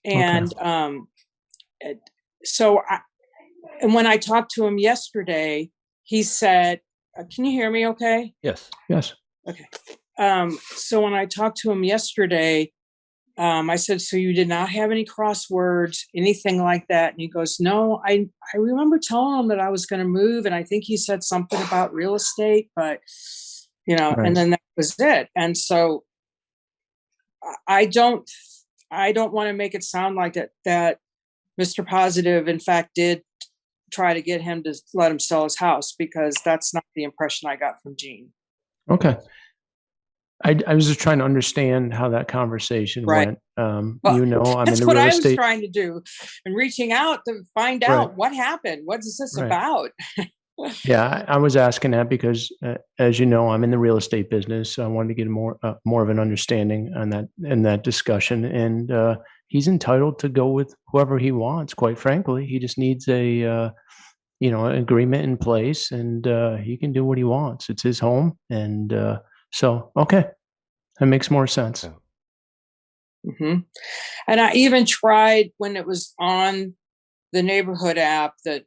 And and when I talked to him yesterday, he said, "Can you hear me okay?" Yes. Yes. Okay. So when I talked to him yesterday, I said, "So you did not have any crosswords, anything like that?" And he goes, "No, I remember telling him that I was going to move. And I think he said something about real estate, but, Right. and then that was it." And so I don't want to make it sound like that Mr. Positive, in fact, did try to get him to let him sell his house, because that's not the impression I got from Gene. Okay. I was just trying to understand how that conversation Right. went. Well, I'm in That's the what real I was estate. trying to do, and reaching out to find Right. out what happened. What is this Right. about? Yeah, I was asking that because, as you know, I'm in the real estate business. So I wanted to get more of an understanding on that in that discussion. And he's entitled to go with whoever he wants. Quite frankly, he just needs an agreement in place, and he can do what he wants. It's his home, and so okay, that makes more sense. Yeah. hmm And I even tried, when it was on the neighborhood app, that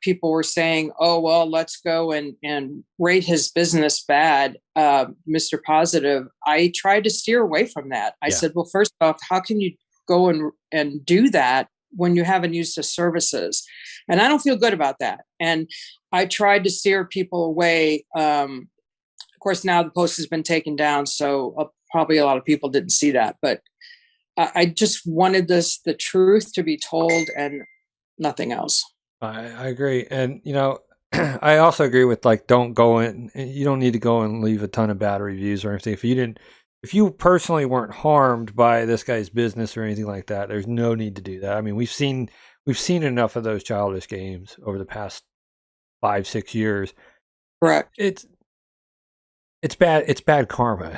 people were saying, "Oh, well, let's go and rate his business bad, Mr. Positive." I tried to steer away from that. I Yeah. said, "Well, first off, how can you go and do that when you haven't used his services?" And I don't feel good about that. And I tried to steer people away. Of course, now the post has been taken down, so probably a lot of people didn't see that. But I just wanted the truth to be told and nothing else. I agree. And, I also agree with don't go in, you don't need to go and leave a ton of bad reviews or anything. If you personally weren't harmed by this guy's business or anything like that, there's no need to do that. I mean, we've seen enough of those childish games over the past 5-6 years. Correct. It's bad karma.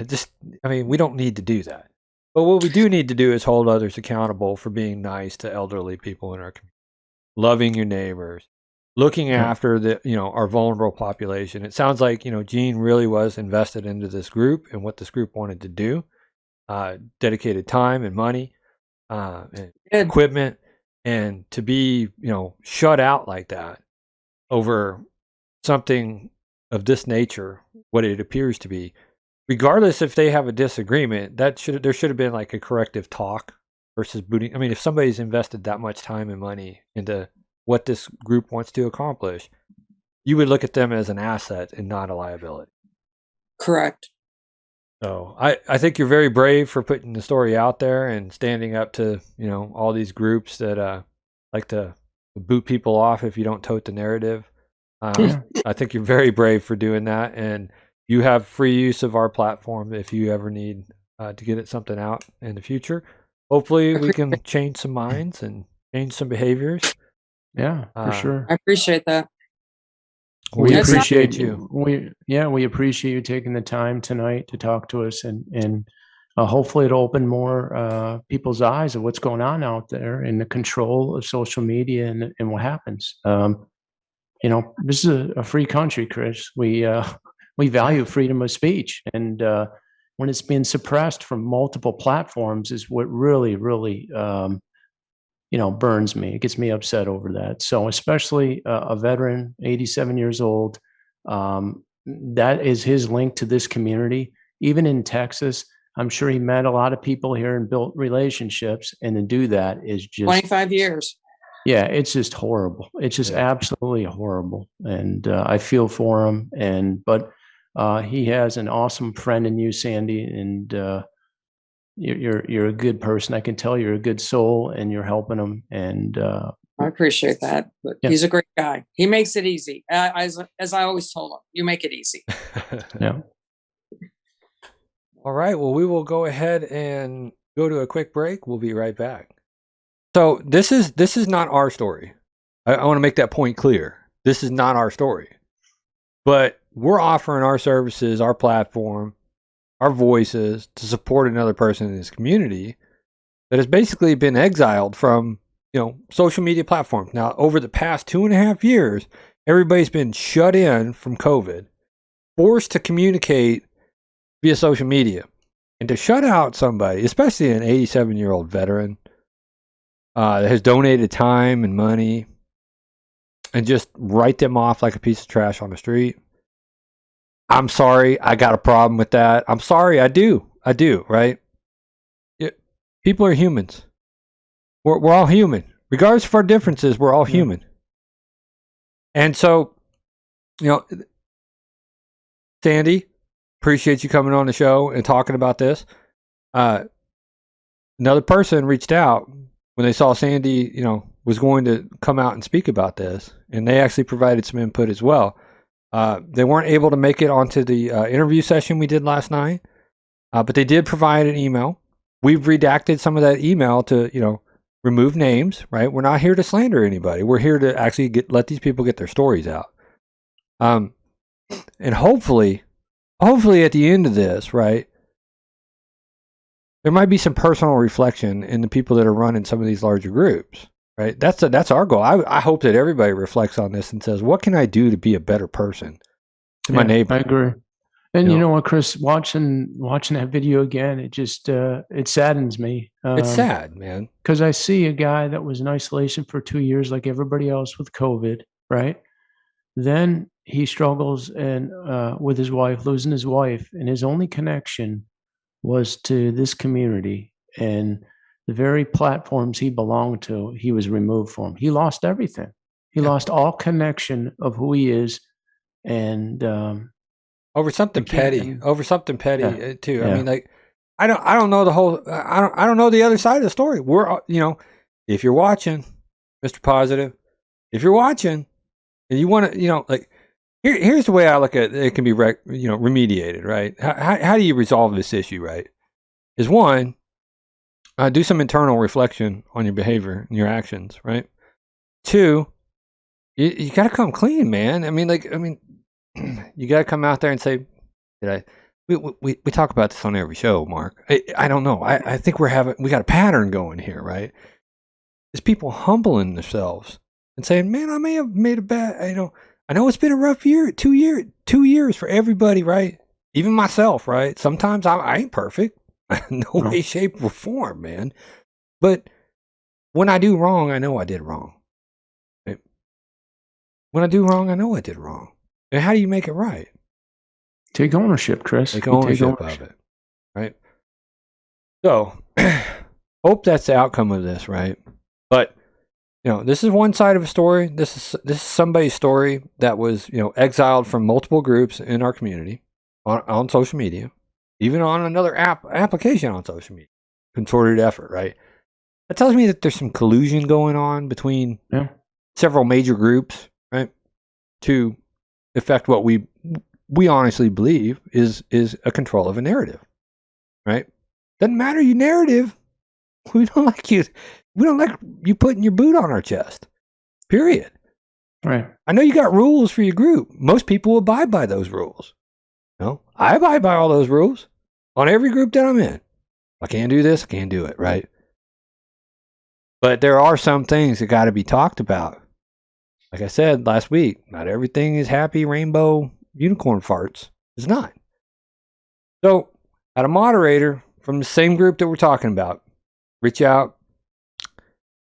We don't need to do that. But what we do need to do is hold others accountable for being nice to elderly people in our community, loving your neighbors, looking after our vulnerable population. It sounds like, Gene really was invested into this group and what this group wanted to do, dedicated time and money, and equipment, and to be, shut out like that over something of this nature, what it appears to be, regardless if they have a disagreement, there should have been like a corrective talk versus booting. I mean, if somebody's invested that much time and money into what this group wants to accomplish, you would look at them as an asset and not a liability. Correct. So I think you're very brave for putting the story out there and standing up to, all these groups that like to boot people off if you don't tote the narrative. I think you're very brave for doing that, and you have free use of our platform if you ever need to get something out in the future. Hopefully we can change some minds and change some behaviors. Yeah, for sure. I appreciate that. We That's appreciate you. We appreciate you taking the time tonight to talk to us, and hopefully it'll open more people's eyes of what's going on out there in the control of social media and what happens. This is a free country, Chris. We value freedom of speech, and when it's being suppressed from multiple platforms is what really, really burns me. It gets me upset over that. So especially a veteran, 87 years old, that is his link to this community. even in Texas. I'm sure he met a lot of people here and built relationships. And to do that is just 25 years. yeah, it's just horrible. It's just absolutely horrible. And I feel for him. But he has an awesome friend in you, Sandy, and you're a good person. I can tell you're a good soul, and you're helping him. And I appreciate that. But Yeah. he's a great guy. He makes it easy. As I always told him, you make it easy. yeah, All right. Well, we will go ahead and go to a quick break. We'll be right back. So this is not our story. I want to make that point clear. This is not our story. But we're offering our services, our platform, our voices to support another person in this community that has basically been exiled from, social media platforms. Now, over the past 2.5 years, everybody's been shut in from COVID, forced to communicate via social media. And to shut out somebody, especially an 87-year-old veteran that has donated time and money, and just write them off like a piece of trash on the street. I'm sorry, I got a problem with that. I'm sorry, I do, right? People are humans. We're all human. Regardless of our differences, we're all human. And so, Sandy, appreciate you coming on the show and talking about this. Another person reached out when they saw Sandy, was going to come out and speak about this, and they actually provided some input as well. They weren't able to make it onto the interview session we did last night, but they did provide an email. We've redacted some of that email to, remove names, right? We're not here to slander anybody. We're here to actually let these people get their stories out. And hopefully at the end of this, right, there might be some personal reflection in the people that are running some of these larger groups, right? That's our goal. I hope that everybody reflects on this and says, what can I do to be a better person to my neighbor? I agree. And you know what, Chris, watching that video again, it just it saddens me. It's sad, man. Because I see a guy that was in isolation for 2 years, like everybody else with COVID, right? Then he struggles and with his wife, losing his wife, and his only connection was to this community, and the very platforms he belonged to, he was removed from. He lost everything. He lost all connection of who he is, and over something petty. Too. Yeah. I mean, like, I don't know the whole. I don't know the other side of the story. We're if you're watching, Mr. Positive, if you're watching, and you want to, like, here's the way I look at it. It can be remediated, right? How do you resolve this issue, right? Is one, do some internal reflection on your behavior and your actions, right? Two, you got to come clean, man. I mean, you got to come out there and say, we talk about this on every show, Mark. I don't know. I think we got a pattern going here, right? Is people humbling themselves and saying, man, I may have made a bad, I know it's been a rough year, 2 years for everybody, right? Even myself, right? Sometimes I ain't perfect. No way, shape, or form, man. But when I do wrong, I know I did wrong. Right? When I do wrong, I know I did wrong. And how do you make it right? take ownership, Chris. Take ownership of it, right? So, hope that's the outcome of this, right? But this is one side of a story. This is somebody's story that was exiled from multiple groups in our community on social media, even on another application on social media. Concerted effort, right? That tells me that there's some collusion going on between several major groups, right, to affect what we honestly believe is a control of a narrative, right? Doesn't matter your narrative. We don't like you. We don't like you putting your boot on our chest. Period. Right. I know you got rules for your group. Most people abide by those rules. I abide by all those rules on every group that I'm in. I can't do this, I can't do it, right? But there are some things that got to be talked about. Like I said last week, not everything is happy rainbow unicorn farts. It's not. So, I had a moderator from the same group that we're talking about reach out.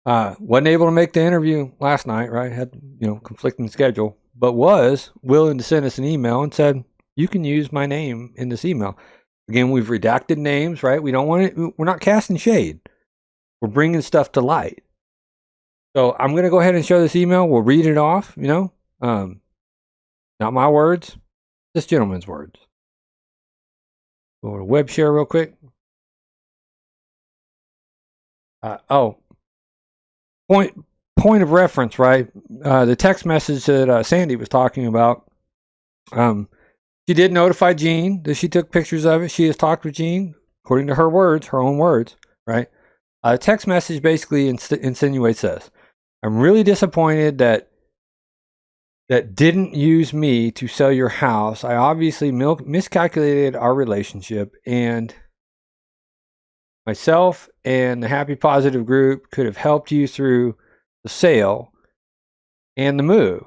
Wasn't able to make the interview last night, right? Had conflicting schedule, but was willing to send us an email and said, you can use my name in this email. Again, we've redacted names, right? We don't want it. We're not casting shade. We're bringing stuff to light. So I'm going to go ahead and show this email. We'll read it off, not my words, this gentleman's words. Go to web share real quick. Point of reference, right? The text message that Sandy was talking about. She did notify Jean that she took pictures of it. She has talked with Jean, according to her words, her own words, right? Text message basically insinuates this. I'm really disappointed that didn't use me to sell your house. I obviously miscalculated our relationship, and myself and the Happy Positive group could have helped you through the sale and the move.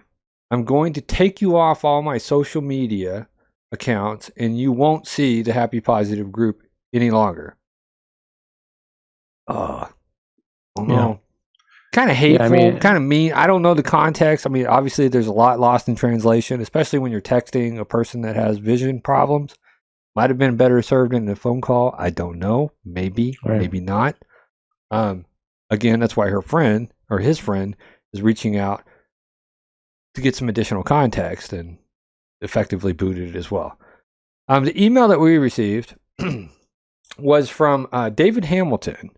I'm going to take you off all my social media accounts, and you won't see the Happy Positive group any longer. Oh no. Kind of hateful, kind of mean. I don't know the context. I mean, obviously there's a lot lost in translation, especially when you're texting a person that has vision problems. Might have been better served in a phone call. I don't know. Maybe, maybe not. Again, that's why her friend or his friend is reaching out to get some additional context and effectively booted it as well. The email that we received was from David Hamilton.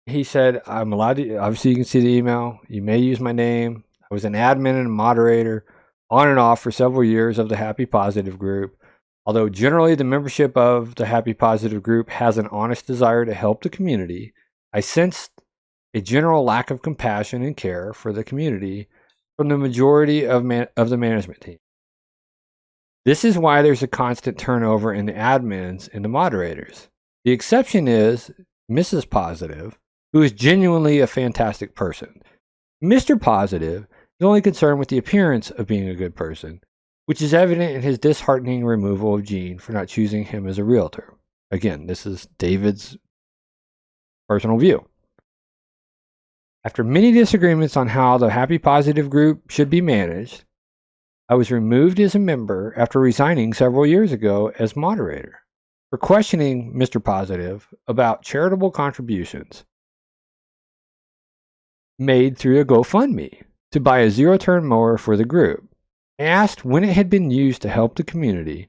He said, I'm allowed to, obviously you can see the email. You may use my name. I was an admin and a moderator on and off for several years of the Happy Positive group. Although generally the membership of the Happy Positive group has an honest desire to help the community, I sensed a general lack of compassion and care for the community from the majority of the management team. This is why there's a constant turnover in the admins and the moderators. The exception is Mrs. Positive, who is genuinely a fantastic person. Mr. Positive is only concerned with the appearance of being a good person, which is evident in his disheartening removal of Jean for not choosing him as a realtor. Again, this is David's personal view. After many disagreements on how the Happy Positive group should be managed, I was removed as a member after resigning several years ago as moderator for questioning Mr. Positive about charitable contributions made through a GoFundMe to buy a zero-turn mower for the group. I asked when it had been used to help the community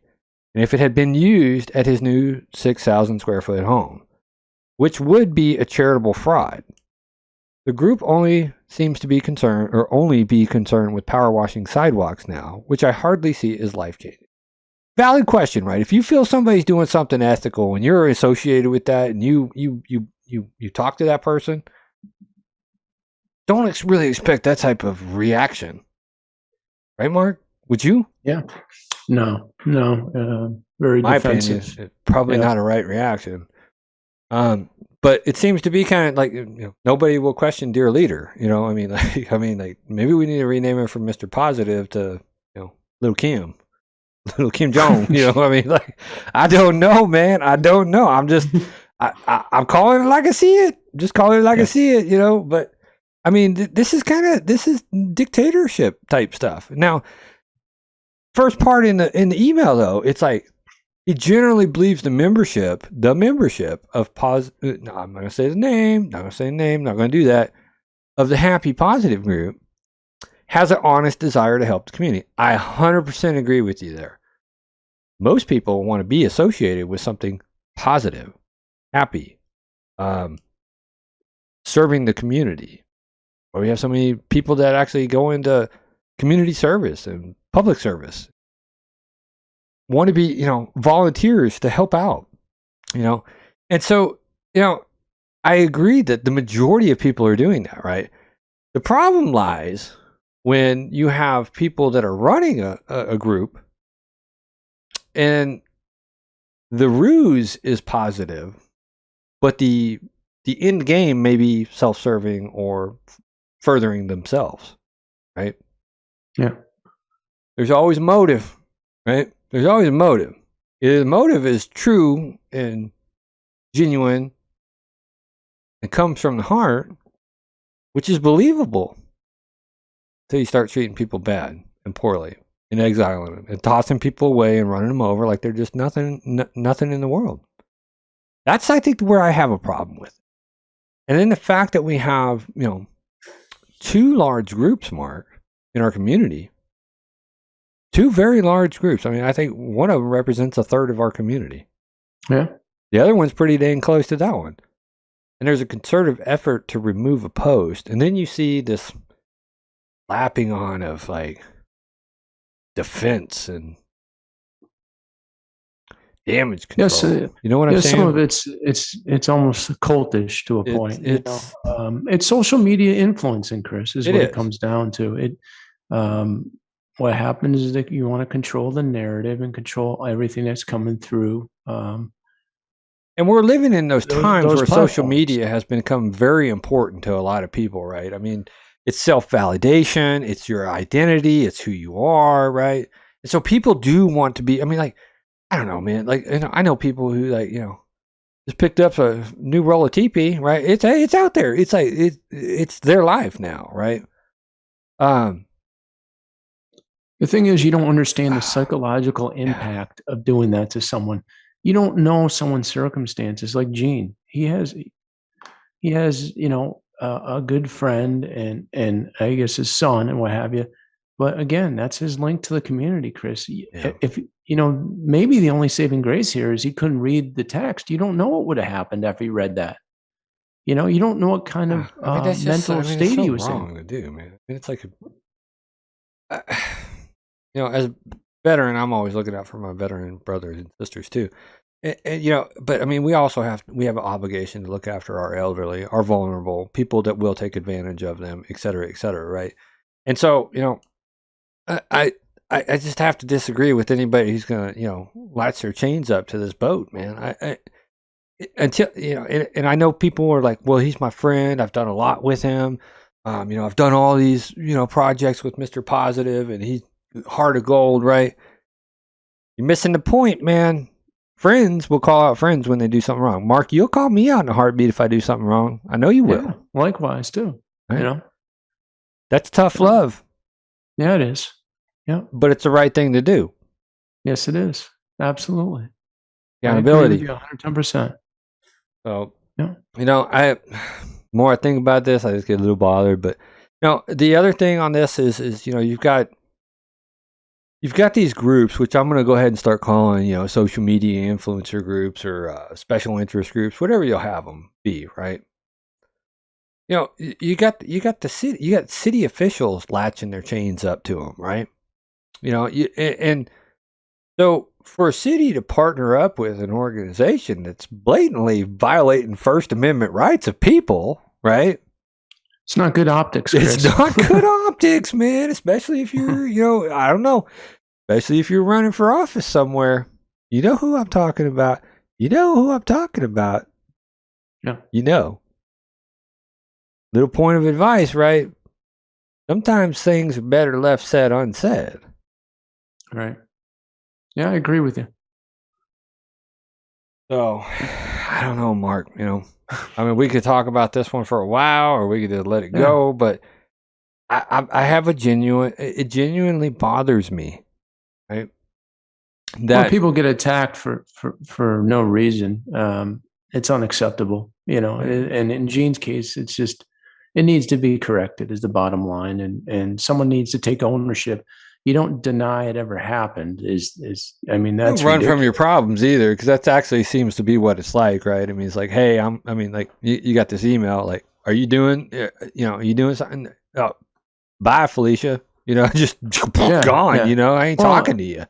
and if it had been used at his new 6,000 square foot home, which would be a charitable fraud. The group only seems to be concerned with power washing sidewalks now, which I hardly see as life-changing. Valid question, right? If you feel somebody's doing something ethical and you're associated with that and you talk to that person, don't really expect that type of reaction. Right, Mark? Would you? Yeah. No. Very my defensive. Opinion, it's probably not a right reaction. But it seems to be kind of like, nobody will question dear leader. Like maybe we need to rename him from Mr. Positive to, Little Kim Jong. I don't know, man. I don't know. I'm just, I'm calling it like I see it. Just calling it like I see it, But I mean, this is dictatorship type stuff. Now, first part in the email though, it's like he generally believes the membership of no, I'm not going to say the name, not going to do that, of the Happy Positive group has an honest desire to help the community. I 100% agree with you there. Most people want to be associated with something positive, happy, serving the community. Or we have so many people that actually go into community service and public service. Want to be, volunteers to help out, And so, I agree that the majority of people are doing that, right? The problem lies when you have people that are running a group and the ruse is positive, but the end game may be self-serving or furthering themselves, right? Yeah. There's always a motive, right? There's always a motive. Either the motive is true and genuine and comes from the heart, which is believable, until you start treating people bad and poorly. and exiling them and tossing people away and running them over like they're just nothing in the world. That's, I think, where I have a problem with it. And then the fact that we have, 2 large groups, Mark, in our community, 2 very large groups. I mean, I think one of them represents a third of our community. Yeah. The other one's pretty dang close to that one. And there's a concerted effort to remove a post. And then you see this lapping on of like defense and damage control. Yes, you know what I'm saying? Some of it's almost cultish to a point. It's social media influencing, Chris, is what it comes down to. It what happens is that you want to control the narrative and control everything that's coming through. And we're living in those times where platforms. Social media has become very important to a lot of people, right? I mean, it's self-validation, it's your identity, it's who you are, right? And so people do want to be, I mean, like, I don't know, man. Like, I know people who, like, just picked up a new roll of TP, right? It's out there. It's like it's their life now, right? The thing is, you don't understand the psychological impact of doing that to someone. You don't know someone's circumstances. Like Gene, he has, a good friend and I guess his son and what have you. But again, that's his link to the community, Chris. Yeah. If maybe the only saving grace here is he couldn't read the text. You don't know what would have happened after he read that. You don't know what kind of mental state he was wrong in. to do, man. I mean, it's like, as a veteran, I'm always looking out for my veteran brothers and sisters too. And, but I mean, we have an obligation to look after our elderly, our vulnerable people that will take advantage of them, et cetera, right? And so, I just have to disagree with anybody who's going to, latch their chains up to this boat, man. Until, and I know people are like, well, he's my friend. I've done a lot with him. I've done all these, projects with Mr. Positive and he's heart of gold, right? You're missing the point, man. Friends will call out friends when they do something wrong. Mark, you'll call me out in a heartbeat if I do something wrong. I know you will. Yeah, likewise too. Right? That's tough love. Yeah, it is. Yeah. But it's the right thing to do. Yes, it is. Absolutely. Accountability. 110%. So, yeah. More I think about this, I just get a little bothered. But, the other thing on this is you've got these groups, which I'm going to go ahead and start calling, social media influencer groups or special interest groups, whatever you'll have them be, right? You got city officials latching their chains up to them, right? And so for a city to partner up with an organization that's blatantly violating First Amendment rights of people, right? It's not good optics, Chris. It's not good optics, man, especially if you're, I don't know, especially if you're running for office somewhere. You know who I'm talking about. Yeah. Little point of advice, right? Sometimes things are better left said unsaid. Right. Yeah, I agree with you. So, I don't know, Mark, I mean, we could talk about this one for a while or we could just let it go, but I have it genuinely bothers me, right? That when people get attacked for no reason, it's unacceptable, and in Gene's case, it's just, it needs to be corrected is the bottom line. And someone needs to take ownership. You don't deny it ever happened that's don't run ridiculous. from your problems either. Cause that actually seems to be what it's like, right? I mean, it's like, hey, you got this email, like, are you doing something? Oh, bye, Felicia, just gone, I ain't talking to you.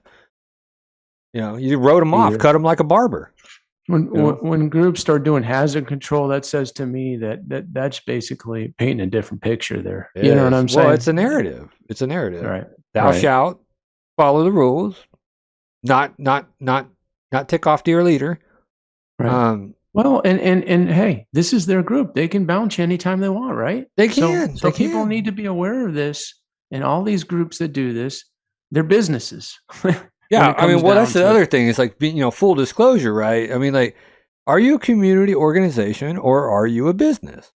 You wrote them off, cut them like a barber. When groups start doing hazard control, that says to me that's basically painting a different picture there. You know what I'm saying? Well, it's a narrative. Right. Thou shalt follow the rules, not tick off to your leader. Right. Well, and hey, this is their group. They can bounce you anytime they want, right? They can. So people need to be aware of this. And all these groups that do this, they're businesses. Yeah, I mean, that's the other thing. It's like being, full disclosure, right? I mean, like, are you a community organization or are you a business,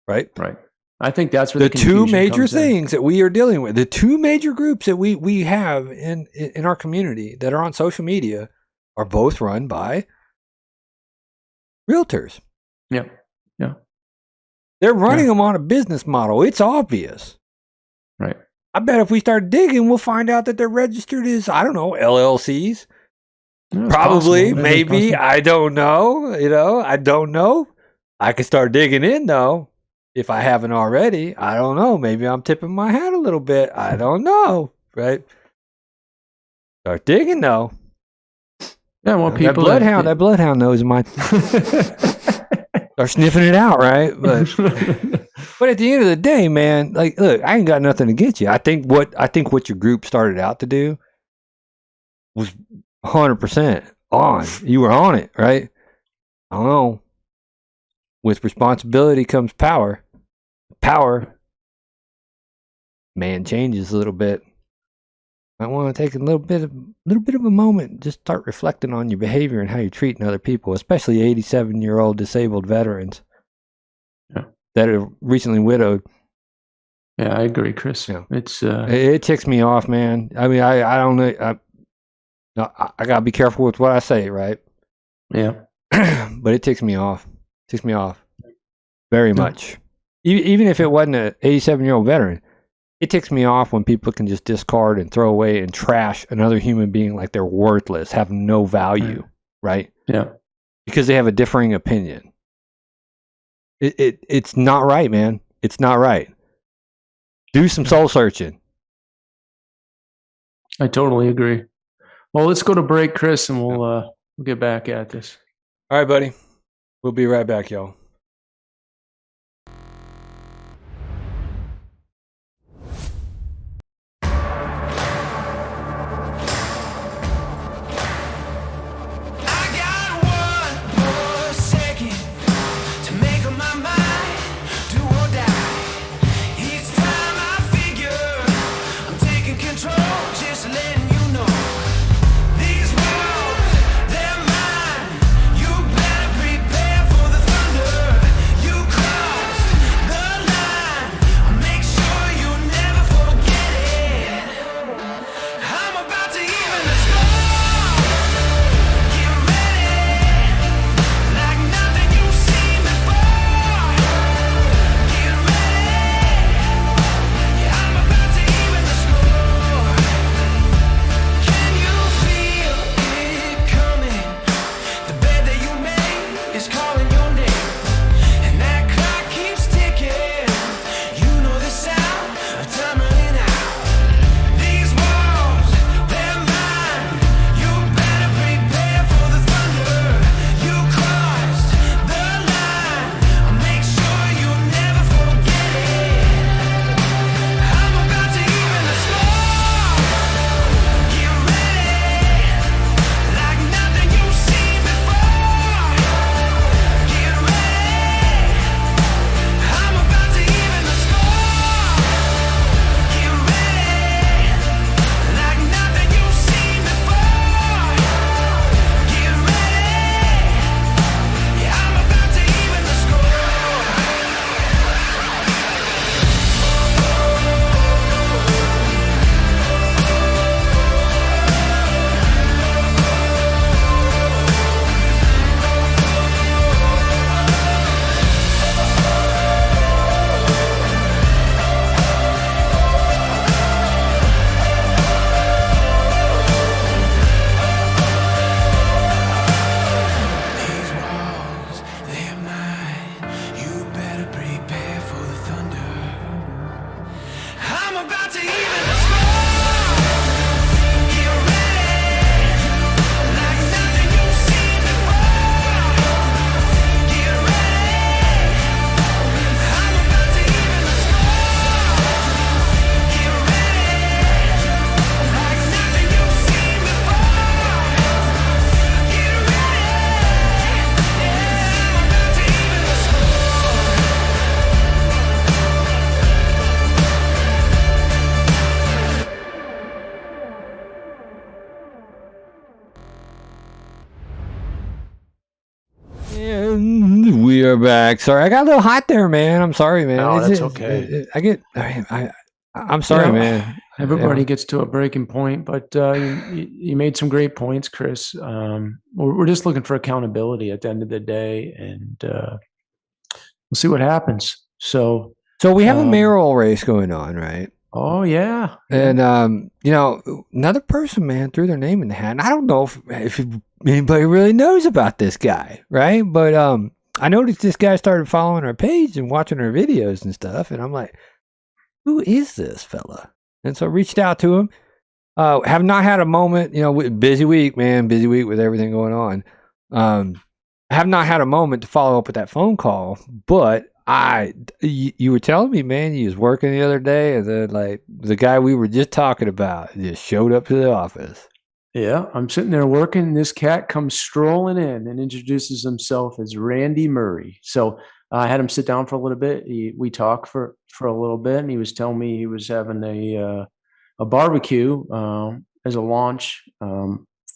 right? Right. I think that's where The the two confusion major comes in. things that we are dealing with, the two major groups that we have in our community that are on social media are both run by realtors. Yeah. They're running them on a business model. It's obvious. Right. I bet if we start digging, we'll find out that they're registered as, I don't know, LLCs. Yeah, it's Probably, possible. maybe. Possible. I don't know. I don't know. I can start digging in, though. If I haven't already, I don't know. Maybe I'm tipping my hat a little bit. I don't know. Right? Start digging, though. Yeah, well, That people. bloodhound knows my. Start sniffing it out, right? But at the end of the day, man, like, look, I ain't got nothing against you. I think what your group started out to do was 100% on. You were on it, right? I don't know. With responsibility comes power. Power, man, changes a little bit. I want to take a little bit of a moment, just start reflecting on your behavior and how you're treating other people, especially 87-year-old disabled veterans that are recently widowed. Yeah, I agree, Chris. Yeah. It's It ticks me off, man. I mean, I don't know. I gotta be careful with what I say, right? yeah. But it ticks me off. Ticks me off very much. Even if it wasn't an 87-year-old veteran, it ticks me off when people can just discard and throw away and trash another human being like they're worthless, have no value, right? Yeah. Because they have a differing opinion. It's not right, man. It's not right. Do some soul searching. I totally agree. Well, let's go to break, Chris, and we'll get back at this. All right, buddy. We'll be right back, y'all. They're mine. You better prepare for the thunder. we are back. Sorry, I got a little hot there, man. I'm sorry, man. No, that's okay. I'm sorry, man. Everybody gets to a breaking point, but you made some great points, Chris. We're just looking for accountability at the end of the day, and we'll see what happens. So we have a mayoral race going on, right? Oh yeah. And another person, man, threw their name in the hat. And I don't know if anybody really knows about this guy, right? But I noticed this guy started following our page and watching our videos and stuff, and I'm like, who is this fella? And so I reached out to him. Have not had a moment, busy week, man, busy week with everything going on. Have not had a moment to follow up with that phone call, but you were telling me, man, you was working the other day, and then like the guy we were just talking about just showed up to the office. Yeah, I'm sitting there working. This cat comes strolling in and introduces himself as Randy Murray. So I had him sit down for a little bit. We talked for a little bit, and he was telling me he was having a barbecue as a launch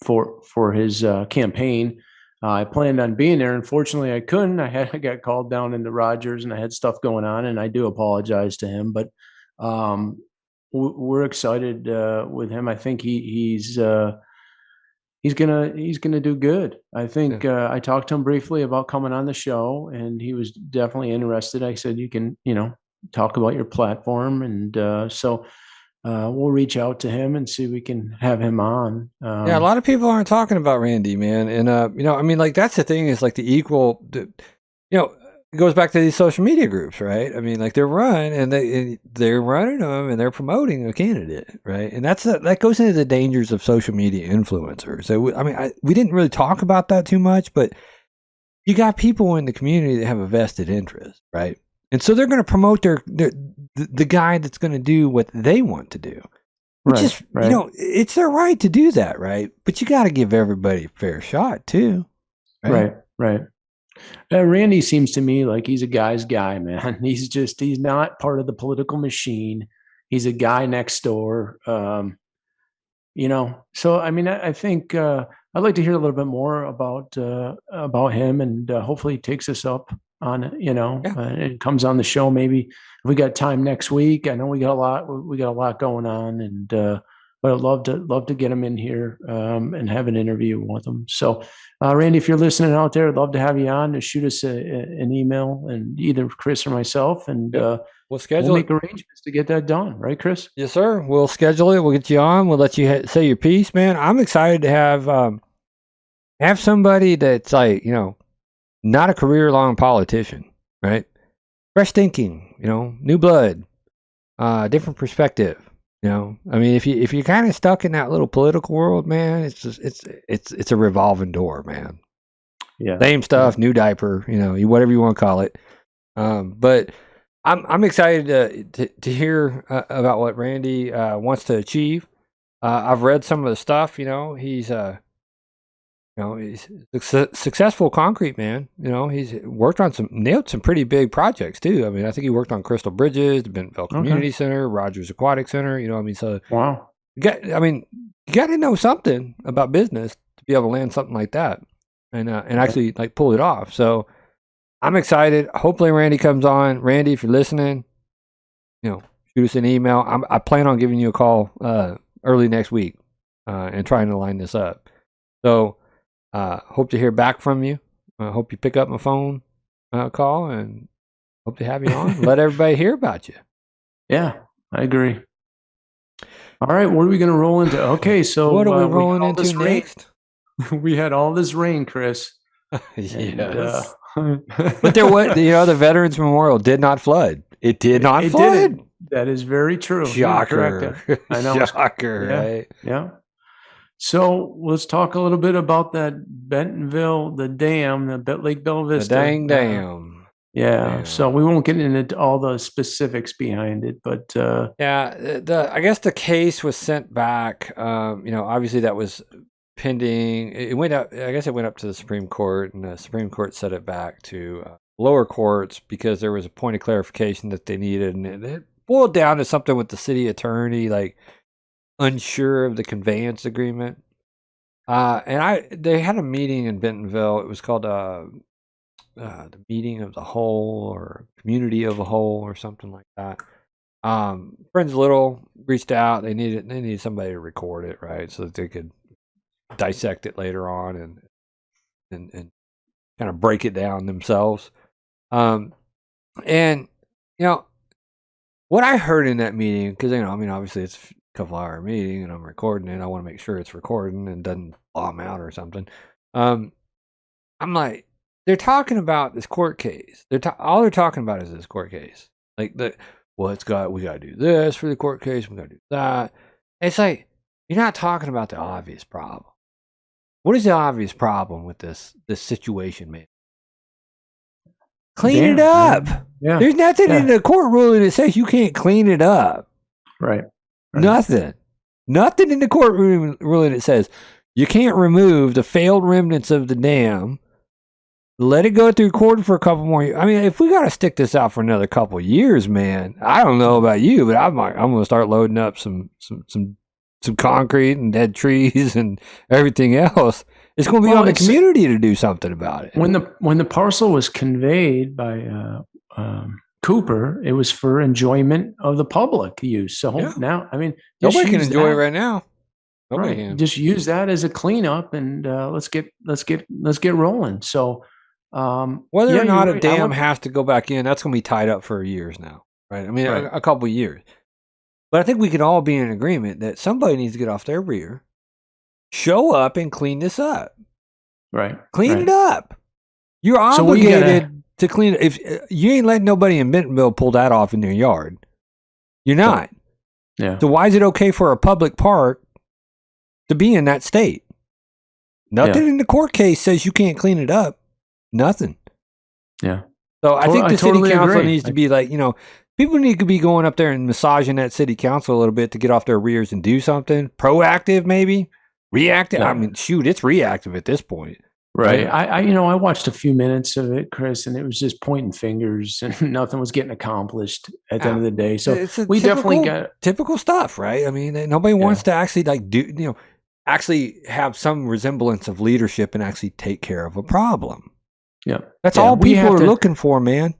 for his campaign. I planned on being there. Unfortunately, I couldn't. I got called down into Rogers, and I had stuff going on, and I do apologize to him. But we're excited with him. I think he's gonna do good. I think I talked to him briefly about coming on the show, and he was definitely interested. I said, you can talk about your platform, and so we'll reach out to him and see if we can have him on. Yeah, a lot of people aren't talking about Randy, man. And, I mean, like, that's the thing is, like, it goes back to these social media groups, right? I mean, like, they're run, and they're running them, and they're promoting a candidate, right? And that goes into the dangers of social media influencers. So, we didn't really talk about that too much, but you got people in the community that have a vested interest, right? And so they're going to promote the guy that's going to do what they want to do, which is, it's their right to do that, right? But you got to give everybody a fair shot too. Right. Randy seems to me like he's a guy's guy, man. He's not part of the political machine. He's a guy next door. So, I mean, I think I'd like to hear a little bit more about him, and hopefully he takes us up on it, and comes on the show. Maybe if we got time next week. I know we got a lot going on, and but I'd love to get him in here and have an interview with him. So, Randy, if you're listening out there, I'd love to have you on. To shoot us an email, and either Chris or myself, and we'll make arrangements to get that done. Right, Chris? Yes, sir. We'll schedule it. We'll get you on. We'll let you say your piece, man. I'm excited to have somebody that's like, not a career-long politician, right? Fresh thinking, new blood, different perspective. I mean, if you're kind of stuck in that little political world, man, it's a revolving door, man. Yeah, same stuff, new diaper, whatever you want to call it. But I'm excited to hear about what Randy wants to achieve. I've read some of the stuff. He's he's a successful concrete man. He's worked on nailed some pretty big projects too. I mean, I think he worked on Crystal Bridges, the Bentonville Community Center, Rogers Aquatic Center. So wow. You got to know something about business to be able to land something like that, and actually like pull it off. So I'm excited. Hopefully Randy comes on. Randy, if you're listening, shoot us an email. I plan on giving you a call early next week and trying to line this up. So. Hope to hear back from you. Hope you pick up my phone call, and hope to have you on. Let everybody hear about you. Yeah, I agree. All right, what are we going to roll into? Okay, so what are we rolling into next? We had all this rain, Chris. Yes. But there was, the Veterans Memorial did not flood. It did not flood. Didn't. That is very true. Shocker. I know. Shocker, right? Yeah. So let's talk a little bit about that Bentonville, the dam, the Lake Bella Vista. The dang dam. Yeah. So we won't get into all the specifics behind it, but I guess the case was sent back. Obviously that was pending. It went up. I guess it went up to the Supreme Court, and the Supreme Court set it back to lower courts because there was a point of clarification that they needed, and it boiled down to something with the city attorney, like. Unsure of the conveyance agreement, and they had a meeting in Bentonville. It was called the meeting of the whole or community of the whole or something like that. Friends Little reached out. They needed somebody to record it, right, so that they could dissect it later on and kind of break it down themselves. And what I heard in that meeting, because obviously it's a couple-hour meeting and I'm recording it. I want to make sure it's recording and doesn't bomb out or something. I'm like, they're talking about this court case. All they're talking about is this court case. Like we got to do this for the court case. We got to do that. It's like, you're not talking about the obvious problem. What is the obvious problem with this situation, man? Clean it up. Yeah. There's nothing in the court ruling that says you can't clean it up. Right. Nothing in the court ruling that says you can't remove the failed remnants of the dam, let it go through court for a couple more years. I mean, if we got to stick this out for another couple of years, man, I don't know about you, but I'm going to start loading up some concrete and dead trees and everything else. It's going to be on the community to do something about it. When the parcel was conveyed by Cooper, it was for enjoyment of the public use. So now, I mean, nobody can enjoy it right now. Nobody can. Just use that as a cleanup, and let's get rolling. So whether or not a dam has to go back in, that's going to be tied up for years now, right? I mean, a couple of years. But I think we can all be in agreement that somebody needs to get off their rear, show up, and clean this up. Right. Clean it up. You're obligated to clean it. If you ain't letting nobody in Bentonville pull that off in their yard, you're not. Yeah. So why is it okay for a public park to be in that state? Nothing in the court case says you can't clean it up. Nothing. Yeah. So I think the totally city council agree. needs to be like, people need to be going up there and massaging that city council a little bit to get off their rears and do something proactive, maybe reactive. Yeah. I mean, shoot, it's reactive at this point. Right. I watched a few minutes of it, Chris, and it was just pointing fingers and nothing was getting accomplished at the end of the day. So we definitely got typical stuff, right? I mean, nobody wants to actually actually have some resemblance of leadership and actually take care of a problem. Yeah. That's all people are looking for, man.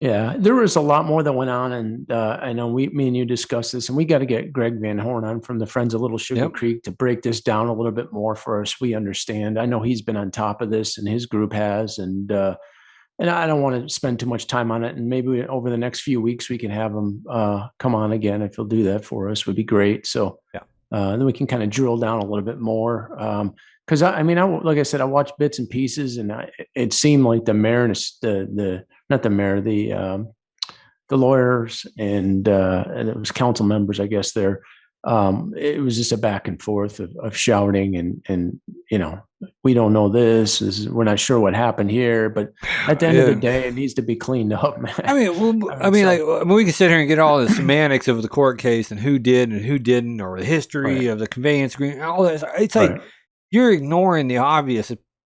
Yeah, there was a lot more that went on, and I know me and you discussed this, and we got to get Greg Van Horn on from the Friends of Little Sugar Creek to break this down a little bit more for us. We understand. I know he's been on top of this, and his group has, and I don't want to spend too much time on it. And maybe over the next few weeks we can have him come on again if he'll do that for us. Would be great. So then we can kind of drill down a little bit more. Because like I said, I watched bits and pieces, and it seemed like the mayor and the lawyers and it was council members, I guess. It was just a back and forth of shouting and we don't know this. We're not sure what happened here, but at the end of the day, it needs to be cleaned up, man. We can sit here and get all the semantics of the court case and who did and who didn't, or the history of the conveyance agreement, all this. It's like you're ignoring the obvious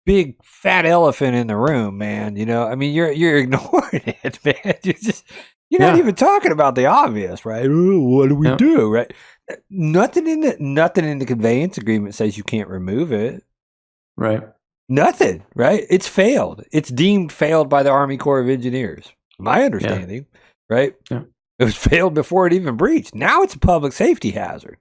big fat elephant in the room, man. You're ignoring it, man. You're not even talking about the obvious, right? Ooh, what do we do, right? Nothing in the conveyance agreement says you can't remove it. Right. Nothing, right? It's failed. It's deemed failed by the Army Corps of Engineers. My understanding, right? Yeah. It was failed before it even breached. Now it's a public safety hazard.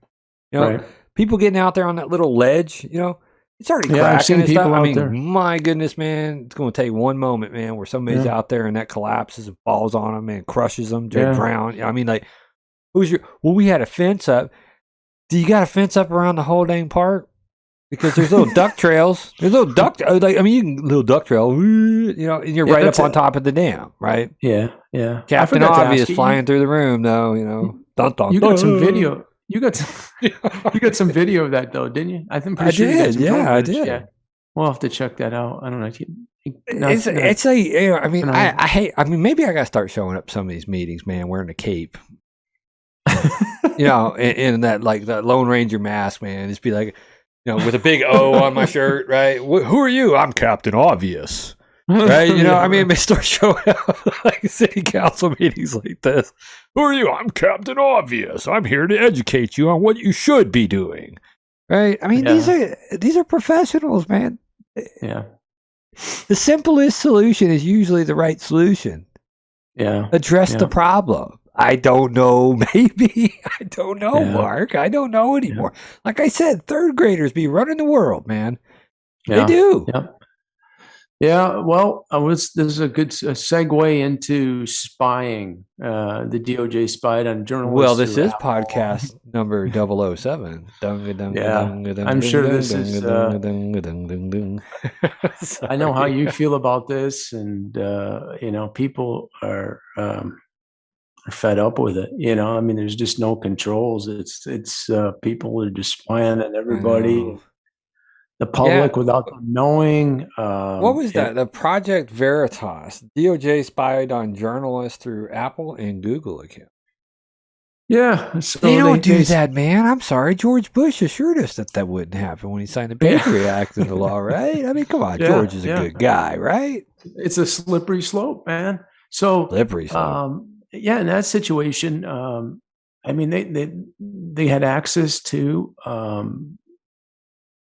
People getting out there on that little ledge, it's already cracking. I've seen people out there. My goodness, man, it's going to take one moment, man, where somebody's out there and that collapses and falls on them and crushes them, they drown. We had a fence up. Do you got a fence up around the whole dang park? Because there's little duck trails. There's little duck, little duck trail, and you're right up on top of the dam, right? Yeah, yeah. Captain Obvious flying through the room, though, Dun, dun, you got some video. You got some video of that though, didn't you? I did. Yeah, I did. Yeah. We'll have to check that out. I don't know. I hate. Maybe I got to start showing up some of these meetings, man, wearing a cape. In that that Lone Ranger mask, man. Just be like, with a big O on my shirt, right? Who are you? I'm Captain Obvious. Right? They start showing up like city council meetings like this. Who are you? I'm Captain Obvious. I'm here to educate you on what you should be doing. Right? These are professionals, man. Yeah. The simplest solution is usually the right solution. Yeah. Address the problem. I don't know, maybe. I don't know, Yeah. Mark. I don't know anymore. Like I said, third graders be running the world, man. Yeah. They do. Yeah. Yeah, well, this is a good segue into spying. The DOJ spied on journalists. Well, this through is Apple. podcast number 007. I'm sure this is, I know how you feel about this, and people are fed up with it. I mean, there's just no controls. It's people are just spying on everybody. The public without them knowing. What was that? The Project Veritas. DOJ spied on journalists through Apple and Google accounts. Yeah. So they don't do that, man. I'm sorry. George Bush assured us that wouldn't happen when he signed the Patriot Act into law, right? I mean, come on. George is a good guy, right? It's a slippery slope, man. So slippery slope. In that situation, I mean, they had access to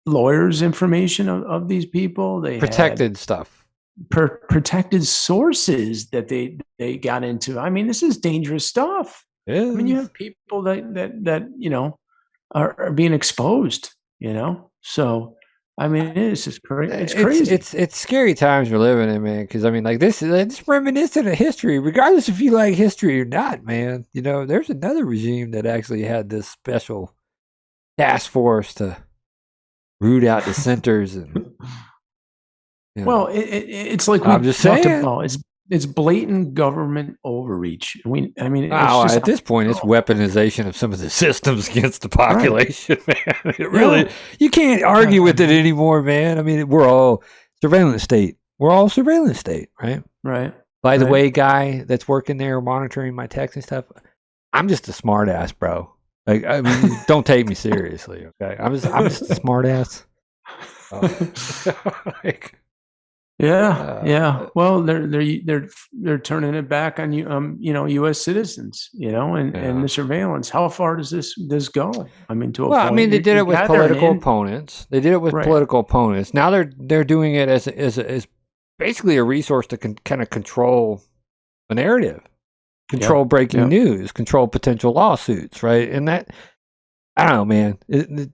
lawyers' information of these people. They protected stuff, protected sources that they got into. I mean, this is dangerous stuff. I mean, you have people that are being exposed. So I mean, it's just crazy. It's crazy. It's scary times we're living in, man. Because I mean, like this is it's reminiscent of history, regardless if you like history or not, man. There's another regime that actually had this special task force to root out dissenters and. Well, it's like I'm just saying. It's blatant government overreach. At this point, it's weaponization of some of the systems against the population, man. It really, you can't argue with it anymore, man. I mean, we're all surveillance state. We're all surveillance state, right? Right. By the way, guy that's working there monitoring my texts and stuff, I'm just a smart ass, bro. Like, I mean, don't take me seriously, okay? I'm just a smart ass. Yeah. Well, they're turning it back on you, U.S. citizens, and the surveillance. How far does this go? I mean, to a point. I mean, they did it with political opponents. They did it with political opponents. Now they're doing it as basically a resource to kind of control the narrative, control breaking news, control potential lawsuits, right? And that, I don't know, man.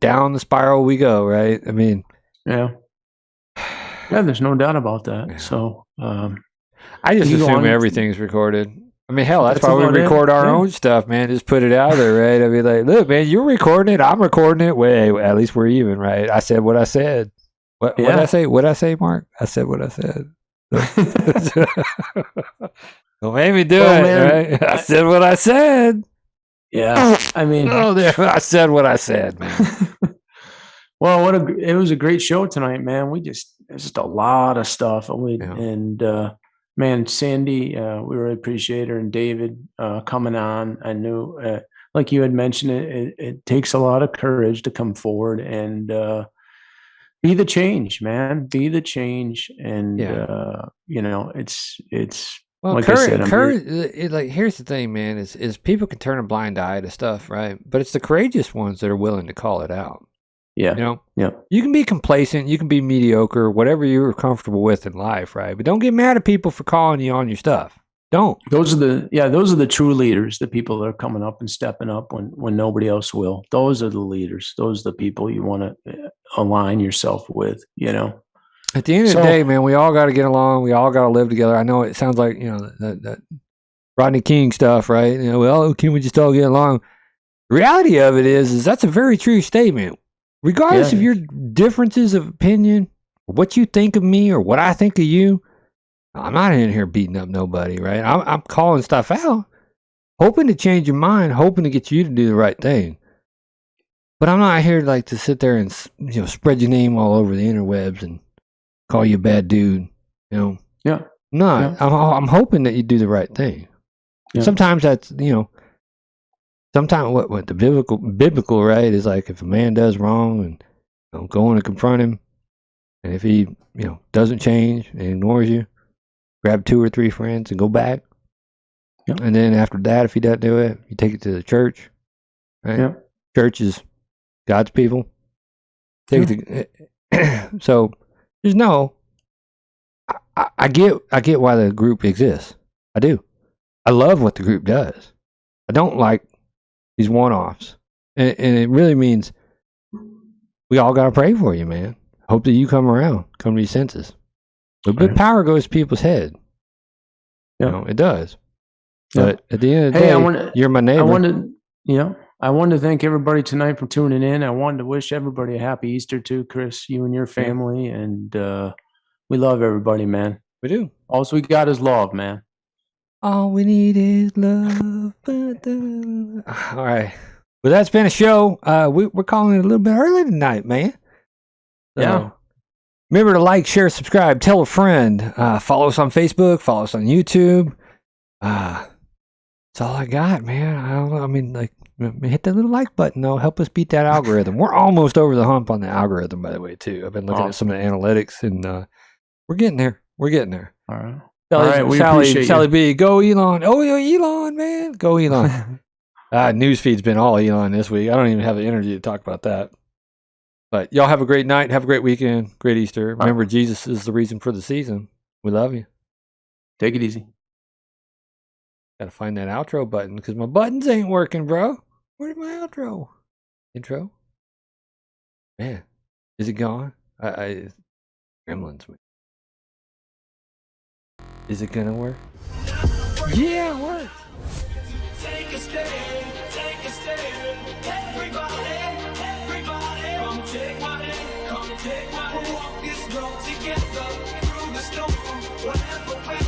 Down the spiral we go, right? I mean, Yeah, there's no doubt about that. Yeah. So I just assume everything's recorded. I mean, hell, that's why we record our own stuff, man. Just put it out there, right? I mean, like, look, man, you're recording it. I'm recording it. Well, at least we're even, right? I said what I said. What did I say? What did I say, Mark? I said what I said. Don't make me do it, man, right? I said what I said. Yeah, I mean, I said what I said, man. Well, it was a great show tonight, man. It's just a lot of stuff. Man, Sandy, we really appreciate her, and David coming on. I knew, like you had mentioned, it takes a lot of courage to come forward and be the change, man. Be the change, and it's. Well, like courage. Like, here's the thing, man: is people can turn a blind eye to stuff, right? But it's the courageous ones that are willing to call it out. Yeah. You can be complacent, you can be mediocre, whatever you're comfortable with in life, right? But don't get mad at people for calling you on your stuff. Don't. Those are the true leaders, the people that are coming up and stepping up when nobody else will. Those are the leaders. Those are the people you want to align yourself with, At the end of the day, man, we all got to get along. We all got to live together. I know it sounds like, that Rodney King stuff, right? Can we just all get along? The reality of it is that's a very true statement. Regardless of your differences of opinion, or what you think of me or what I think of you, I'm not in here beating up nobody, right? I'm calling stuff out, hoping to change your mind, hoping to get you to do the right thing. But I'm not here to sit there and spread your name all over the interwebs and call you a bad dude. Yeah. No, yeah. I'm hoping that you do the right thing. Yeah. Sometimes that's Sometimes what the biblical right is like, if a man does wrong and go on and confront him, and if he doesn't change and ignores you, grab 2 or 3 friends and go back. Yep. And then after that, if he doesn't do it, you take it to the church. Right? Yep. Church is God's people. Take it to, so there's I get why the group exists. I do. I love what the group does. I don't like these one-offs, and it really means we all gotta pray for you, man. Hope that you come around, come to your senses. A bit power goes to people's head. Yeah. You know, it does. Yeah. But at the end of the day, you're my neighbor. I wanted to thank everybody tonight for tuning in. I wanted to wish everybody a happy Easter too, Chris, you and your family. And we love everybody, man. We do. All we got is love, man. All we need is love. All right. Well, that's been a show. We're calling it a little bit early tonight, man. So, Yeah. Remember to like, share, subscribe, tell a friend. Follow us on Facebook. Follow us on YouTube. That's all I got, man. I don't know. I mean, like, hit that little like button, though. Help us beat that algorithm. We're almost over the hump on the algorithm, by the way, too. I've been looking at some of the analytics, and we're getting there. We're getting there. All right. We appreciate Sally B, go Elon. Oh, Elon, man. Go Elon. Newsfeed's been all Elon this week. I don't even have the energy to talk about that. But y'all have a great night. Have a great weekend. Great Easter. Remember, Jesus is the reason for the season. We love you. Take it easy. Got to find that outro button because my buttons ain't working, bro. Where's my outro? Intro? Man, is it gone? Gremlins. Is it gonna work? Yeah, it works. Take a stand, everybody, come take my hand, come take my hand. We'll walk this road together through the storm, whatever weather.